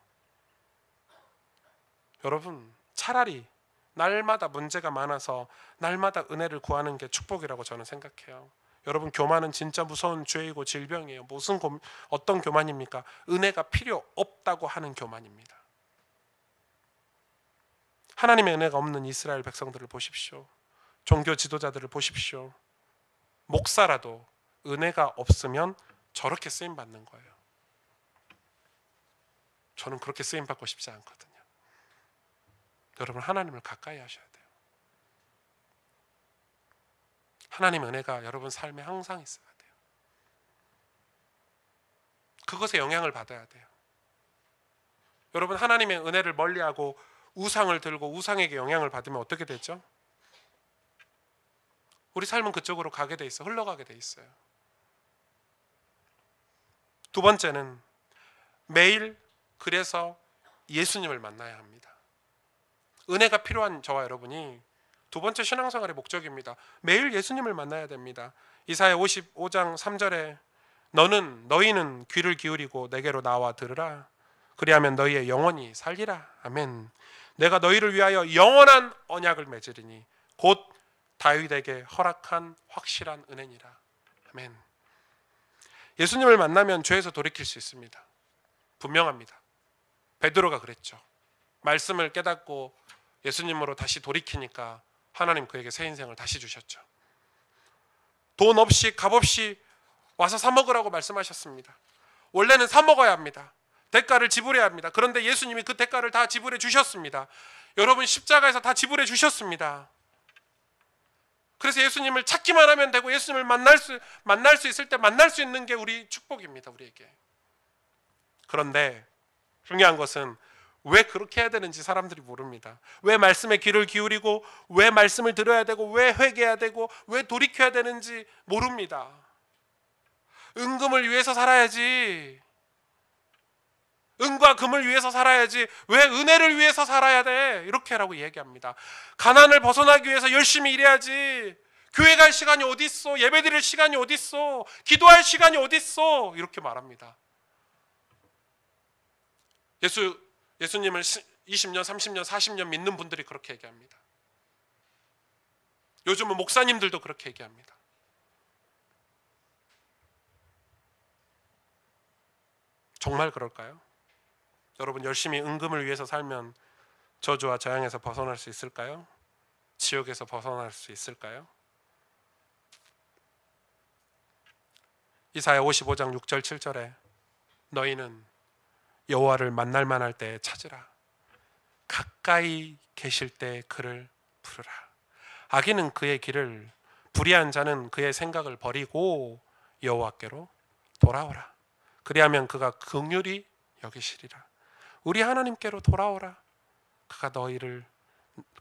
여러분, 차라리 날마다 문제가 많아서 날마다 은혜를 구하는 게 축복이라고 저는 생각해요. 여러분, 교만은 진짜 무서운 죄이고 질병이에요. 어떤 교만입니까? 은혜가 필요 없다고 하는 교만입니다. 하나님의 은혜가 없는 이스라엘 백성들을 보십시오. 종교 지도자들을 보십시오. 목사라도 은혜가 없으면 저렇게 쓰임 받는 거예요. 저는 그렇게 쓰임 받고 싶지 않거든요. 여러분, 하나님을 가까이 하셔야 돼요. 하나님의 은혜가 여러분 삶에 항상 있어야 돼요. 그것에 영향을 받아야 돼요. 여러분, 하나님의 은혜를 멀리하고 우상을 들고 우상에게 영향을 받으면 어떻게 되죠? 우리 삶은 그쪽으로 가게 돼 있어요. 흘러가게 돼 있어요. 두 번째는 매일 그래서 예수님을 만나야 합니다. 은혜가 필요한 저와 여러분이 두 번째 신앙생활의 목적입니다. 매일 예수님을 만나야 됩니다. 이사야 55장 3절에 너희는 귀를 기울이고 내게로 나와 들으라. 그리하면 너희의 영혼이 살리라. 아멘. 내가 너희를 위하여 영원한 언약을 맺으리니 곧 다윗에게 허락한 확실한 은혜니라. 아멘. 예수님을 만나면 죄에서 돌이킬 수 있습니다. 분명합니다. 베드로가 그랬죠. 말씀을 깨닫고 예수님으로 다시 돌이키니까 하나님 그에게 새 인생을 다시 주셨죠. 돈 없이 값 없이 와서 사 먹으라고 말씀하셨습니다. 원래는 사 먹어야 합니다. 대가를 지불해야 합니다. 그런데 예수님이 그 대가를 다 지불해 주셨습니다. 여러분, 십자가에서 다 지불해 주셨습니다. 그래서 예수님을 찾기만 하면 되고 예수님을 만날 수 있을 때 만날 수 있는 게 우리 축복입니다. 우리에게. 그런데 중요한 것은 왜 그렇게 해야 되는지 사람들이 모릅니다. 왜 말씀에 귀를 기울이고 왜 말씀을 들어야 되고 왜 회개해야 되고 왜 돌이켜야 되는지 모릅니다. 은금을 위해서 살아야지. 은과 금을 위해서 살아야지. 왜 은혜를 위해서 살아야 돼? 이렇게라고 얘기합니다. 가난을 벗어나기 위해서 열심히 일해야지. 교회 갈 시간이 어디 있어? 예배드릴 시간이 어디 있어? 기도할 시간이 어디 있어? 이렇게 말합니다. 예수님을 20년, 30년, 40년 믿는 분들이 그렇게 얘기합니다. 요즘은 목사님들도 그렇게 얘기합니다. 정말 그럴까요? 여러분, 열심히 은금을 위해서 살면 저주와 재앙에서 벗어날 수 있을까요? 지옥에서 벗어날 수 있을까요? 이사야 55장 6절 7절에 너희는 여호와를 만날 만할 때 찾으라. 가까이 계실 때 그를 부르라. 악인은 그의 길을, 불의한 자는 그의 생각을 버리고 여호와께로 돌아오라. 그리하면 그가 긍휼히 여기시리라. 우리 하나님께로 돌아오라.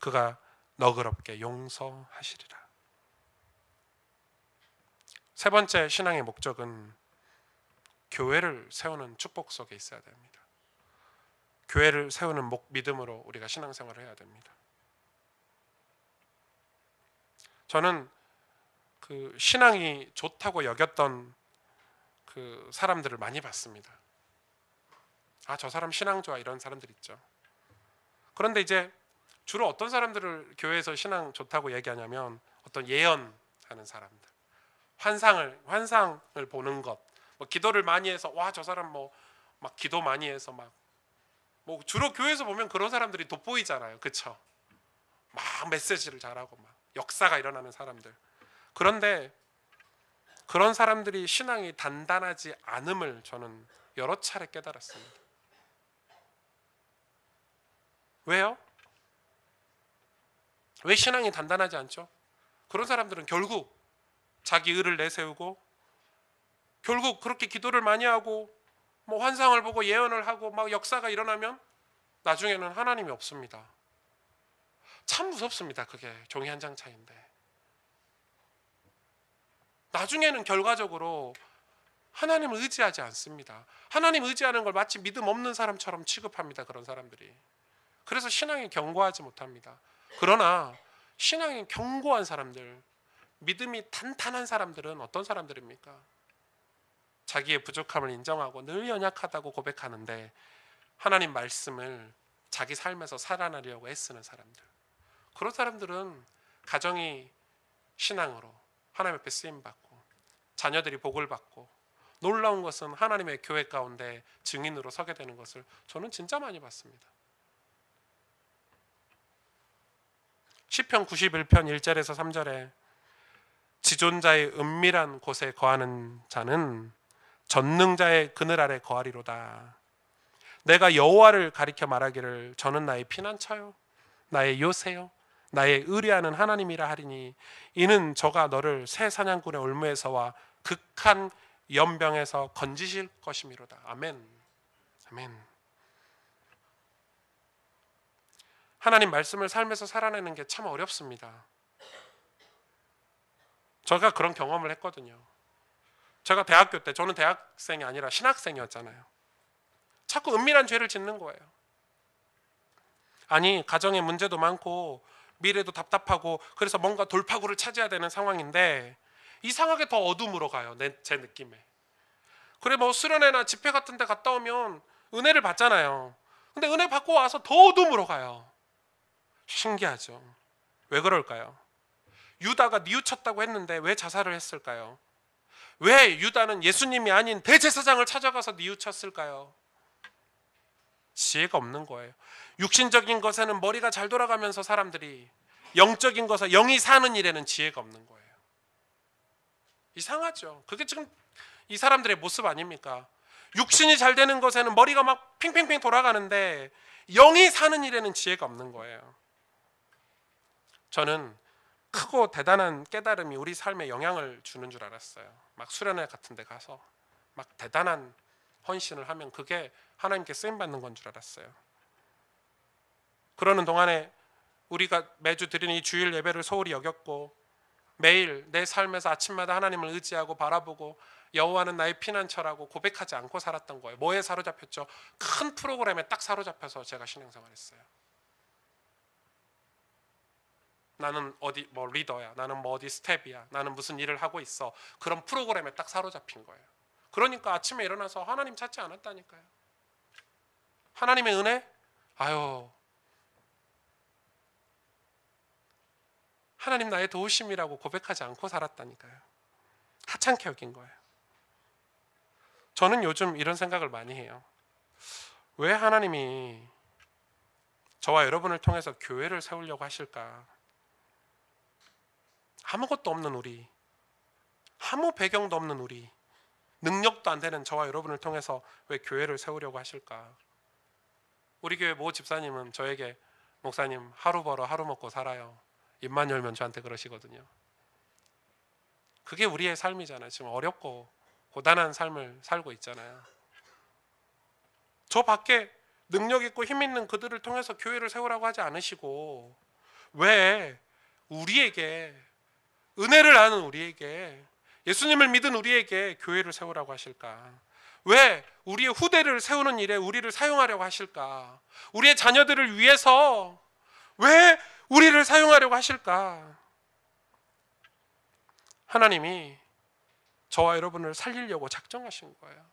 그가 너그럽게 용서하시리라. 세 번째 신앙의 목적은 교회를 세우는 축복 속에 있어야 됩니다. 교회를 세우는 믿음으로 우리가 신앙생활을 해야 됩니다. 저는 그 신앙이 좋다고 여겼던 그 사람들을 많이 봤습니다. 아, 저 사람 신앙 좋아, 이런 사람들 있죠. 그런데 이제 주로 어떤 사람들을 교회에서 신앙 좋다고 얘기하냐면 어떤 예언하는 사람들, 환상을 보는 것, 뭐 기도를 많이 해서 와, 저 사람 뭐 막 기도 많이 해서 막 뭐 주로 교회에서 보면 그런 사람들이 돋보이잖아요. 그쵸? 막 메시지를 잘하고 막 역사가 일어나는 사람들. 그런데 그런 사람들이 신앙이 단단하지 않음을 저는 여러 차례 깨달았습니다. 왜요? 왜 신앙이 단단하지 않죠? 그런 사람들은 결국 자기 의를 내세우고 결국 그렇게 기도를 많이 하고 뭐 환상을 보고 예언을 하고 막 역사가 일어나면 나중에는 하나님이 없습니다. 참 무섭습니다. 그게 종이 한 장 차이인데 나중에는 결과적으로 하나님을 의지하지 않습니다. 하나님 의지하는 걸 마치 믿음 없는 사람처럼 취급합니다. 그런 사람들이. 그래서 신앙이 견고하지 못합니다. 그러나 신앙이 견고한 사람들, 믿음이 탄탄한 사람들은 어떤 사람들입니까? 자기의 부족함을 인정하고 늘 연약하다고 고백하는데 하나님 말씀을 자기 삶에서 살아나려고 애쓰는 사람들. 그런 사람들은 가정이 신앙으로 하나님 앞에 쓰임받고 자녀들이 복을 받고 놀라운 것은 하나님의 교회 가운데 증인으로 서게 되는 것을 저는 진짜 많이 봤습니다. 시편 91편 1절에서 3절에 지존자의 은밀한 곳에 거하는 자는 전능자의 그늘 아래 거하리로다. 내가 여호와를 가리켜 말하기를 저는 나의 피난처요 나의 요새요 나의 의뢰하는 하나님이라 하리니 이는 저가 너를 새 사냥꾼의 올무에서와 극한 연병에서 건지실 것이미로다. 아멘. 아멘. 하나님 말씀을 삶에서 살아내는 게 참 어렵습니다. 제가 그런 경험을 했거든요. 제가 대학교 때, 저는 대학생이 아니라 신학생이었잖아요. 자꾸 은밀한 죄를 짓는 거예요. 아니, 가정에 문제도 많고 미래도 답답하고 그래서 뭔가 돌파구를 찾아야 되는 상황인데 이상하게 더 어둠으로 가요. 제 느낌에. 그래 뭐 수련회나 집회 같은 데 갔다 오면 은혜를 받잖아요. 근데 은혜 받고 와서 더 어둠으로 가요. 신기하죠. 왜 그럴까요? 유다가 뉘우쳤다고 했는데 왜 자살을 했을까요? 왜 유다는 예수님이 아닌 대제사장을 찾아가서 뉘우쳤을까요? 지혜가 없는 거예요. 육신적인 것에는 머리가 잘 돌아가면서 사람들이 영적인 것에 영이 사는 일에는 지혜가 없는 거예요. 이상하죠. 그게 지금 이 사람들의 모습 아닙니까? 육신이 잘 되는 것에는 머리가 막 핑핑핑 돌아가는데 영이 사는 일에는 지혜가 없는 거예요. 저는 크고 대단한 깨달음이 우리 삶에 영향을 주는 줄 알았어요. 막 수련회 같은 데 가서 막 대단한 헌신을 하면 그게 하나님께 쓰임받는 건 줄 알았어요. 그러는 동안에 우리가 매주 드리는 이 주일 예배를 소홀히 여겼고 매일 내 삶에서 아침마다 하나님을 의지하고 바라보고 여호와는 나의 피난처라고 고백하지 않고 살았던 거예요. 뭐에 사로잡혔죠? 큰 프로그램에 딱 사로잡혀서 제가 신앙생활했어요. 나는 어디 뭐 리더야, 나는 뭐 어디 스텝이야, 나는 무슨 일을 하고 있어. 그런 프로그램에 딱 사로잡힌 거예요. 그러니까 아침에 일어나서 하나님 찾지 않았다니까요. 하나님의 은혜? 아유, 하나님 나의 도우심이라고 고백하지 않고 살았다니까요. 하찮게 여긴 거예요. 저는 요즘 이런 생각을 많이 해요. 왜 하나님이 저와 여러분을 통해서 교회를 세우려고 하실까? 아무것도 없는 우리, 아무 배경도 없는 우리, 능력도 안 되는 저와 여러분을 통해서 왜 교회를 세우려고 하실까? 우리 교회 모 집사님은 저에게 목사님 하루 벌어 하루 먹고 살아요. 입만 열면 저한테 그러시거든요. 그게 우리의 삶이잖아요. 지금 어렵고 고단한 삶을 살고 있잖아요. 저 밖에 능력 있고 힘 있는 그들을 통해서 교회를 세우라고 하지 않으시고 왜 우리에게, 은혜를 아는 우리에게, 예수님을 믿은 우리에게 교회를 세우라고 하실까? 왜 우리의 후대를 세우는 일에 우리를 사용하려고 하실까? 우리의 자녀들을 위해서 왜 우리를 사용하려고 하실까? 하나님이 저와 여러분을 살리려고 작정하신 거예요.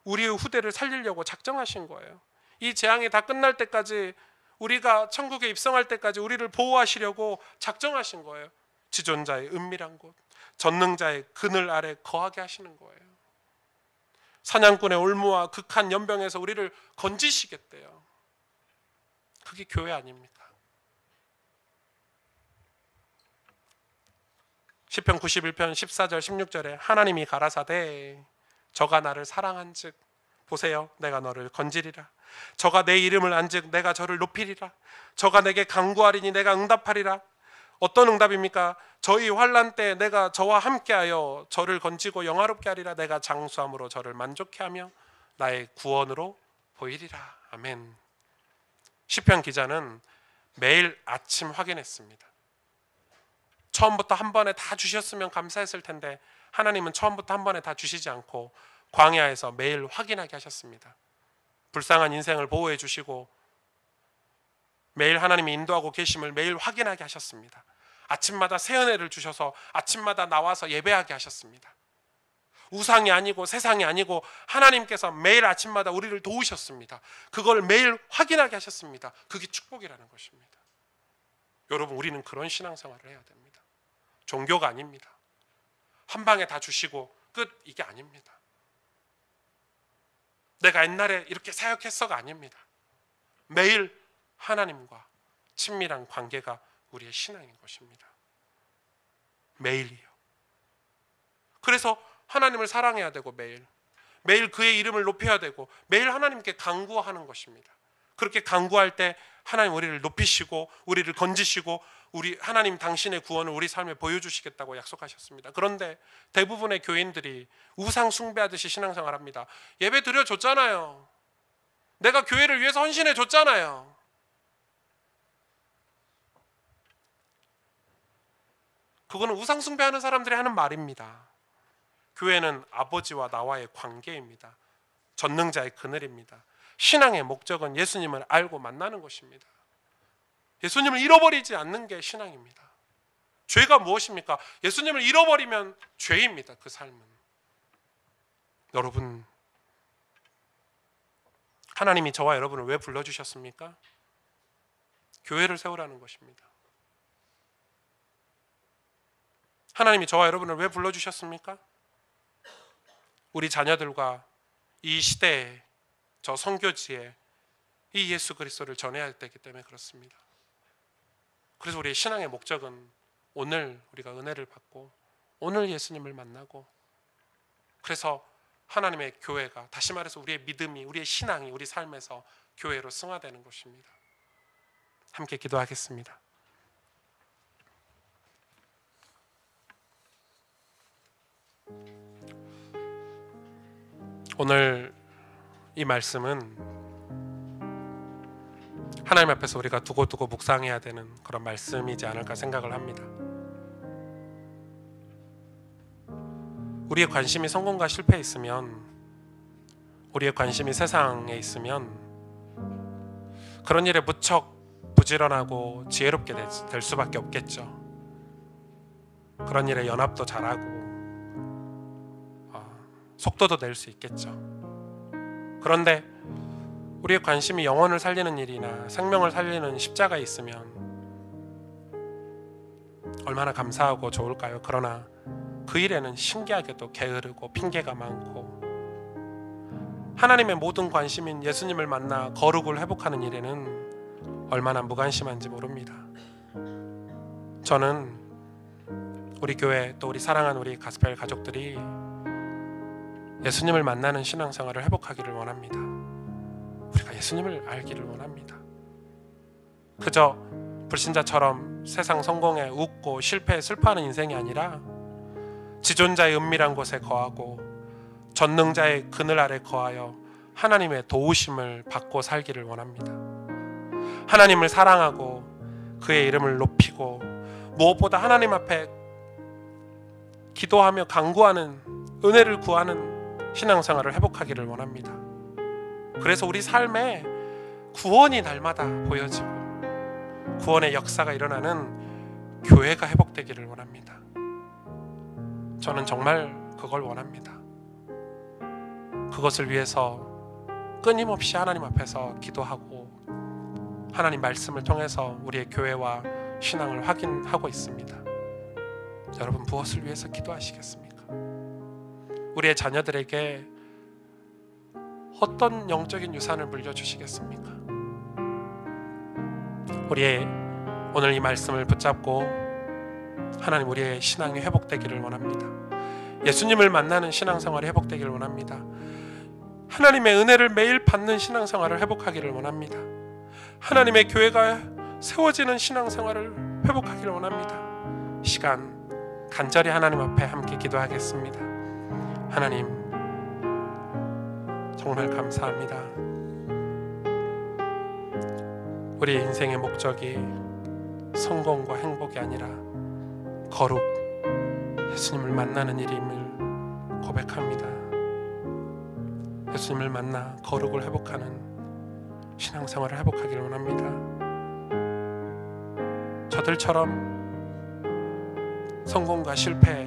우리의 후대를 살리려고 작정하신 거예요. 이 재앙이 다 끝날 때까지, 우리가 천국에 입성할 때까지 우리를 보호하시려고 작정하신 거예요. 지존자의 은밀한 곳, 전능자의 그늘 아래 거하게 하시는 거예요. 사냥꾼의 올무와 극한 연병에서 우리를 건지시겠대요. 그게 교회 아닙니까? 시편 91편 14절 16절에 하나님이 가라사대 저가 나를 사랑한즉 보세요 내가 너를 건지리라. 저가 내 이름을 안즉 내가 저를 높이리라. 저가 내게 간구하리니 내가 응답하리라. 어떤 응답입니까? 저희 환난 때 내가 저와 함께하여 저를 건지고 영화롭게 하리라. 내가 장수함으로 저를 만족해 하며 나의 구원으로 보이리라. 아멘. 시편 기자는 매일 아침 확인했습니다. 처음부터 한 번에 다 주셨으면 감사했을 텐데 하나님은 처음부터 한 번에 다 주시지 않고 광야에서 매일 확인하게 하셨습니다. 불쌍한 인생을 보호해 주시고 매일 하나님이 인도하고 계심을 매일 확인하게 하셨습니다. 아침마다 새 은혜를 주셔서 아침마다 나와서 예배하게 하셨습니다. 우상이 아니고 세상이 아니고 하나님께서 매일 아침마다 우리를 도우셨습니다. 그걸 매일 확인하게 하셨습니다. 그게 축복이라는 것입니다. 여러분, 우리는 그런 신앙생활을 해야 됩니다. 종교가 아닙니다. 한 방에 다 주시고 끝, 이게 아닙니다. 내가 옛날에 이렇게 사역했어가 아닙니다. 매일 하나님과 친밀한 관계가 우리의 신앙인 것입니다. 매일이요. 그래서 하나님을 사랑해야 되고 매일 그의 이름을 높여야 되고 매일 하나님께 간구하는 것입니다. 그렇게 간구할 때 하나님 우리를 높이시고 우리를 건지시고 우리 하나님 당신의 구원을 우리 삶에 보여주시겠다고 약속하셨습니다. 그런데 대부분의 교인들이 우상 숭배하듯이 신앙생활합니다. 예배 드려줬잖아요. 내가 교회를 위해서 헌신해줬잖아요. 그거는 우상 숭배하는 사람들이 하는 말입니다. 교회는 아버지와 나와의 관계입니다. 전능자의 그늘입니다. 신앙의 목적은 예수님을 알고 만나는 것입니다. 예수님을 잃어버리지 않는 게 신앙입니다. 죄가 무엇입니까? 예수님을 잃어버리면 죄입니다. 그 삶은. 여러분, 하나님이 저와 여러분을 왜 불러주셨습니까? 교회를 세우라는 것입니다. 하나님이 저와 여러분을 왜 불러주셨습니까? 우리 자녀들과 이 시대에 저 선교지에 이 예수 그리스도를 전해야 되기 때문에 그렇습니다. 그래서 우리의 신앙의 목적은 오늘 우리가 은혜를 받고 오늘 예수님을 만나고 그래서 하나님의 교회가, 다시 말해서 우리의 믿음이, 우리의 신앙이 우리 삶에서 교회로 승화되는 것입니다. 함께 기도하겠습니다. 오늘 이 말씀은 하나님 앞에서 우리가 두고두고 묵상해야 되는 그런 말씀이지 않을까 생각을 합니다. 우리의 관심이 성공과 실패에 있으면, 우리의 관심이 세상에 있으면 그런 일에 무척 부지런하고 지혜롭게 될 수밖에 없겠죠. 그런 일에 연합도 잘하고 속도도 낼 수 있겠죠. 그런데 우리의 관심이 영혼을 살리는 일이나 생명을 살리는 십자가에 있으면 얼마나 감사하고 좋을까요? 그러나 그 일에는 신기하게도 게으르고 핑계가 많고 하나님의 모든 관심인 예수님을 만나 거룩을 회복하는 일에는 얼마나 무관심한지 모릅니다. 저는 우리 교회 또 우리 사랑하는 우리 가스펠 가족들이 예수님을 만나는 신앙생활을 회복하기를 원합니다. 우리가 예수님을 알기를 원합니다. 그저 불신자처럼 세상 성공에 웃고 실패에 슬퍼하는 인생이 아니라 지존자의 은밀한 곳에 거하고 전능자의 그늘 아래 거하여 하나님의 도우심을 받고 살기를 원합니다. 하나님을 사랑하고 그의 이름을 높이고 무엇보다 하나님 앞에 기도하며 간구하는, 은혜를 구하는 신앙생활을 회복하기를 원합니다. 그래서 우리 삶에 구원이 날마다 보여지고 구원의 역사가 일어나는 교회가 회복되기를 원합니다. 저는 정말 그걸 원합니다. 그것을 위해서 끊임없이 하나님 앞에서 기도하고 하나님 말씀을 통해서 우리의 교회와 신앙을 확인하고 있습니다. 여러분, 무엇을 위해서 기도하시겠습니까? 우리의 자녀들에게 어떤 영적인 유산을 물려주시겠습니까? 우리의 오늘 이 말씀을 붙잡고 하나님 우리의 신앙이 회복되기를 원합니다. 예수님을 만나는 신앙생활이 회복되기를 원합니다. 하나님의 은혜를 매일 받는 신앙생활을 회복하기를 원합니다. 하나님의 교회가 세워지는 신앙생활을 회복하기를 원합니다. 이 시간 간절히 하나님 앞에 함께 기도하겠습니다. 하나님 정말 감사합니다. 우리의 인생의 목적이 성공과 행복이 아니라 거룩, 예수님을 만나는 일임을 고백합니다. 예수님을 만나 거룩을 회복하는 신앙생활을 회복하기를 원합니다. 저들처럼 성공과 실패,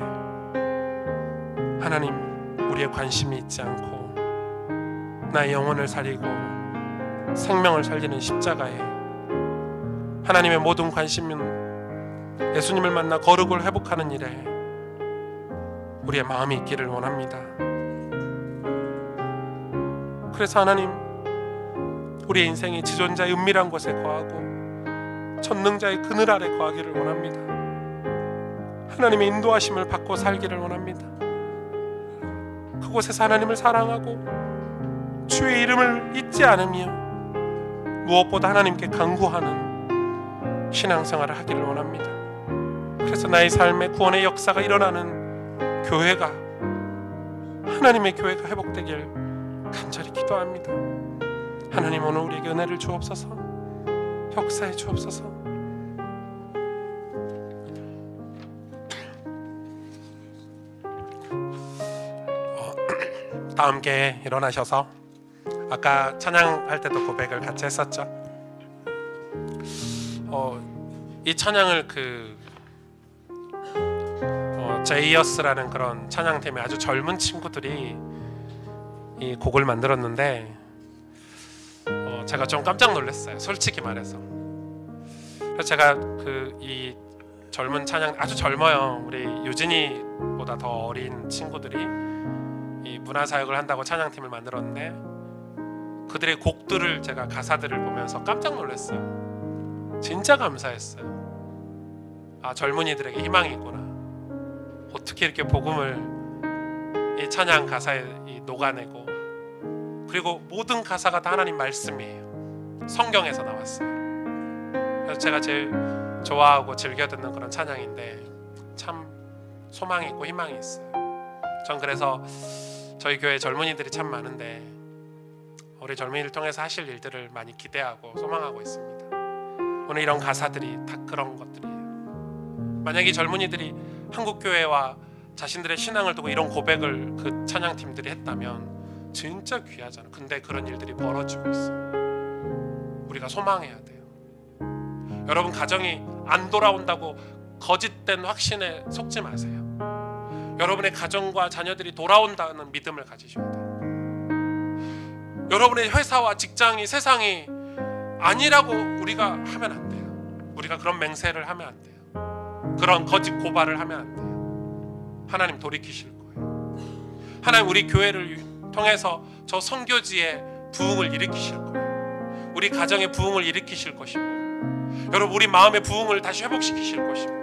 하나님 우리의 관심이 있지 않고 나의 영혼을 살리고 생명을 살리는 십자가에 하나님의 모든 관심은 예수님을 만나 거룩을 회복하는 일에 우리의 마음이 있기를 원합니다. 그래서 하나님 우리의 인생이 지존자의 은밀한 곳에 거하고 전능자의 그늘 아래 거하기를 원합니다. 하나님의 인도하심을 받고 살기를 원합니다. 그곳에서 하나님을 사랑하고 주의 이름을 잊지 않으며 무엇보다 하나님께 간구하는 신앙생활을 하기를 원합니다. 그래서 나의 삶에 구원의 역사가 일어나는 교회가, 하나님의 교회가 회복되길 간절히 기도합니다. 하나님 오늘 우리에게 은혜를 주옵소서, 역사해 주옵소서. 다 함께 일어나셔서 아까 찬양할 때도 고백을 같이 했었죠. 이 찬양을 제이어스라는 그런 찬양팀의 아주 젊은 친구들이 이 곡을 만들었는데 제가 좀 깜짝 놀랐어요. 솔직히 말해서. 그래서 제가 이 젊은 찬양, 아주 젊어요. 우리 유진이보다 더 어린 친구들이 이 문화사역을 한다고 찬양팀을 만들었는데 그들의 곡들을 제가 가사들을 보면서 깜짝 놀랐어요. 진짜 감사했어요. 아, 젊은이들에게 희망이 있구나. 어떻게 이렇게 복음을 이 찬양 가사에 녹아내고, 그리고 모든 가사가 다 하나님 말씀이에요. 성경에서 나왔어요. 그래서 제가 제일 좋아하고 즐겨 듣는 그런 찬양인데 참 소망이 있고 희망이 있어요. 전 그래서 저희 교회 젊은이들이 참 많은데 우리 젊은이를 통해서 하실 일들을 많이 기대하고 소망하고 있습니다. 오늘 이런 가사들이 다 그런 것들이에요. 만약에 젊은이들이 한국교회와 자신들의 신앙을 두고 이런 고백을 그 찬양팀들이 했다면 진짜 귀하잖아. 근데 그런 일들이 벌어지고 있어요. 우리가 소망해야 돼요. 여러분, 가정이 안 돌아온다고 거짓된 확신에 속지 마세요. 여러분의 가정과 자녀들이 돌아온다는 믿음을 가지셔야 돼요. 여러분의 회사와 직장이, 세상이 아니라고 우리가 하면 안 돼요. 우리가 그런 맹세를 하면 안 돼요. 그런 거짓 고발을 하면 안 돼요. 하나님 돌이키실 거예요. 하나님 우리 교회를 통해서 저 선교지에 부흥을 일으키실 거예요. 우리 가정의 부흥을 일으키실 것이고, 여러분 우리 마음의 부흥을 다시 회복시키실 것이고,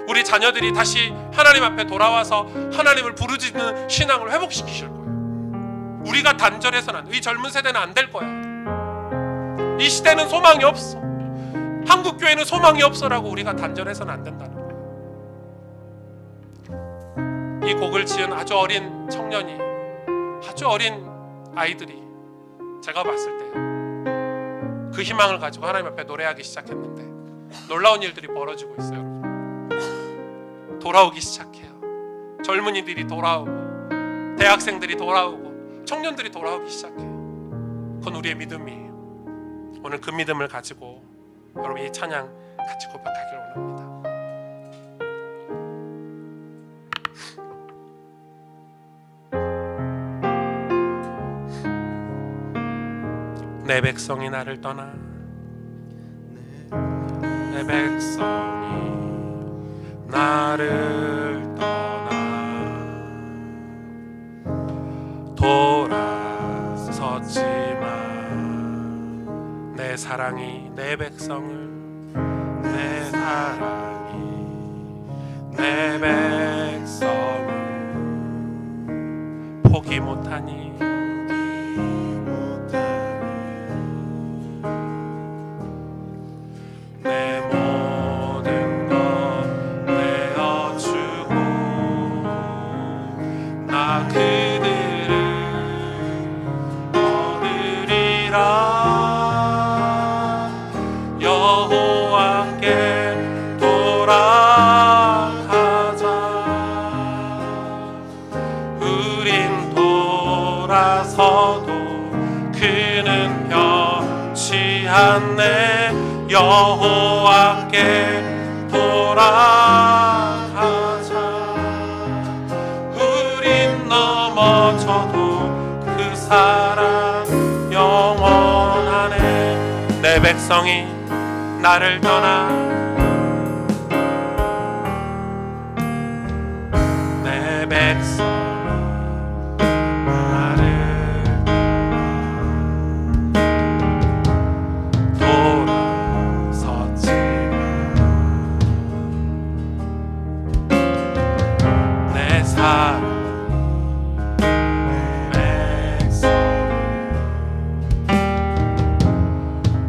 우리 자녀들이 다시 하나님 앞에 돌아와서 하나님을 부르짖는 신앙을 회복시키실 거예요. 우리가 단절해서는 안 돼. 이 젊은 세대는 안 될 거야. 이 시대는 소망이 없어. 한국교회는 소망이 없어라고 우리가 단절해서는 안 된다는 거예요. 이 곡을 지은 아주 어린 청년이, 아주 어린 아이들이 제가 봤을 때 그 희망을 가지고 하나님 앞에 노래하기 시작했는데 놀라운 일들이 벌어지고 있어요. 여러분, 돌아오기 시작해요. 젊은이들이 돌아오고, 대학생들이 돌아오고, 청년들이 돌아오기 시작해요. 그건 우리의 믿음이에요. 오늘 그 믿음을 가지고 여러분 이 찬양 같이 고백하기를 원합니다. 내 백성이 나를 떠나, 내 백성이 나를 떠나 돌아섰지 사랑이 내 백성을, 내 사랑이 내 백성을 포기 못하니, 내 모든 것 내어주고 나 그들을 얻으리라. 여호와께 돌아가자. 우린 돌아서도 그는 변치 않네. 여호와께 돌아가자. 우린 넘어져도 그 사랑 영원하네. 내 백성이 나를 떠나, 내 백성이 나를 돌아섰지. 내 사랑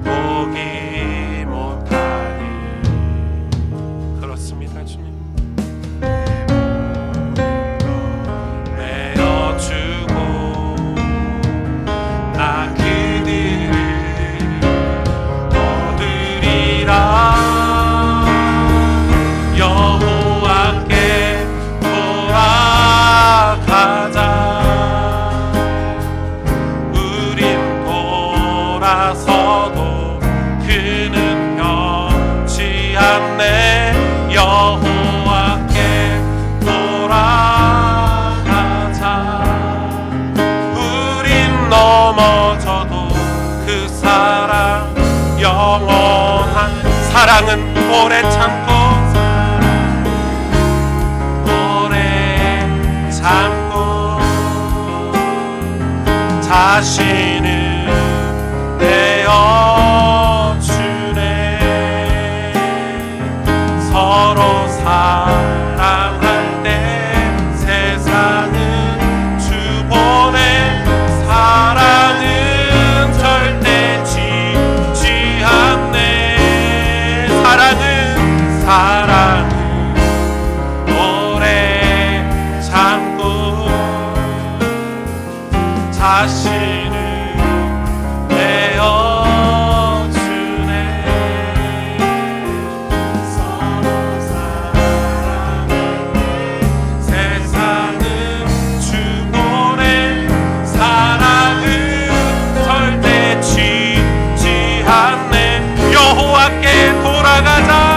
포기 못하니. 그렇습니다 주님. 내어주고 나 그들을 얻으리라. 여호와께 돌아가자. 우린 돌아서도 그는 변치 않네. 여호와께 돌아가자. 우린 넘어져도 그 사랑 영원한. 사랑은 오래 참고, 오래 참고 자신을 내어주네. 서로 사랑할 때 세상은 주보내. 사랑은 절대 지지 않네. 사랑은 오래 참고 자신을 내어주네. 서로 사랑할 때 세상은 주보내. 사랑은 절대 지지 않네. 여호와께 돌아가자.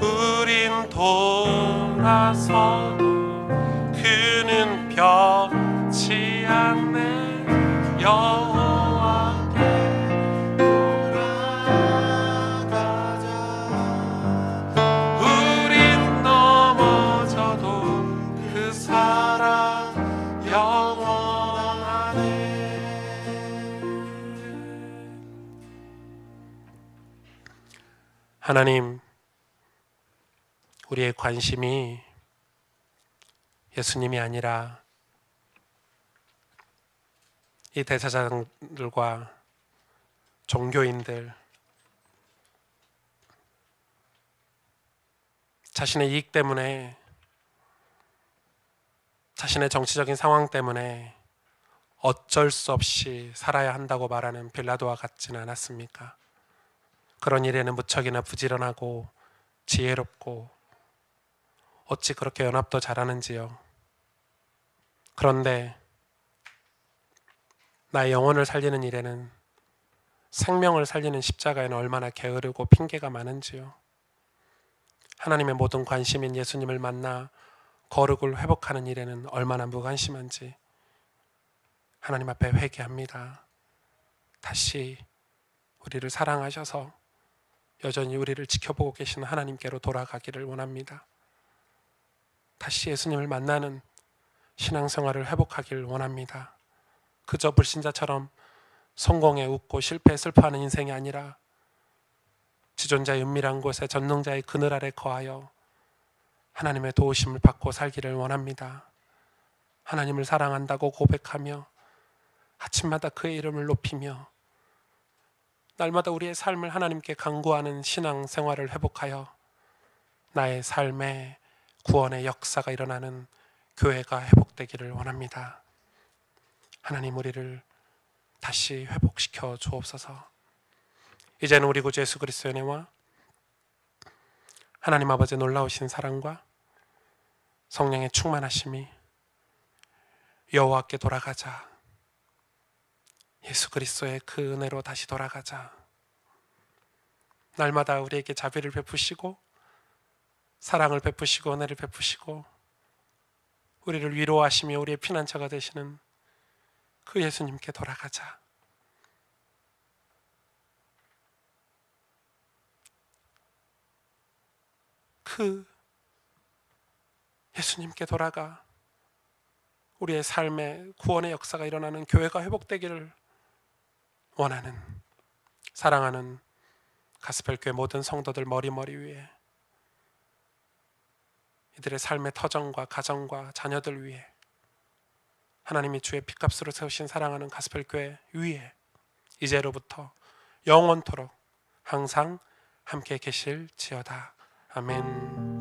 우린 돌아서도 그는 변치 않네. 여호와께 돌아가자. 우린 넘어져도 그 사랑 영원하네. 하나님, 우리의 관심이 예수님이 아니라 이 대제사장들과 종교인들, 자신의 이익 때문에, 자신의 정치적인 상황 때문에 어쩔 수 없이 살아야 한다고 말하는 빌라도와 같지는 않았습니까? 그런 일에는 무척이나 부지런하고 지혜롭고 어찌 그렇게 연합도 잘하는지요. 그런데 나의 영혼을 살리는 일에는, 생명을 살리는 십자가에는 얼마나 게으르고 핑계가 많은지요. 하나님의 모든 관심인 예수님을 만나 거룩을 회복하는 일에는 얼마나 무관심한지 하나님 앞에 회개합니다. 다시 우리를 사랑하셔서 여전히 우리를 지켜보고 계시는 하나님께로 돌아가기를 원합니다. 다시 예수님을 만나는 신앙생활을 회복하길 원합니다. 그저 불신자처럼 성공에 웃고 실패에 슬퍼하는 인생이 아니라 지존자의 은밀한 곳에 전능자의 그늘 아래 거하여 하나님의 도우심을 받고 살기를 원합니다. 하나님을 사랑한다고 고백하며 아침마다 그의 이름을 높이며 날마다 우리의 삶을 하나님께 간구하는 신앙생활을 회복하여 나의 삶에 구원의 역사가 일어나는 교회가 회복되기를 원합니다. 하나님, 우리를 다시 회복시켜 주옵소서. 이제는 우리 구주 예수 그리스도의 은혜와 하나님 아버지의 놀라우신 사랑과 성령의 충만하심이 여호와께 돌아가자, 예수 그리스도의 그 은혜로 다시 돌아가자, 날마다 우리에게 자비를 베푸시고 사랑을 베푸시고 은혜를 베푸시고 우리를 위로하시며 우리의 피난처가 되시는 그 예수님께 돌아가자. 그 예수님께 돌아가 우리의 삶에 구원의 역사가 일어나는 교회가 회복되기를 원하는, 사랑하는 가스펠교회 모든 성도들 머리머리 위에, 이들의 삶의 터전과 가정과 자녀들 위에, 하나님이 주의 핏값으로 세우신 사랑하는 가스펠교회 위에 이제로부터 영원토록 항상 함께 계실지어다. 아멘.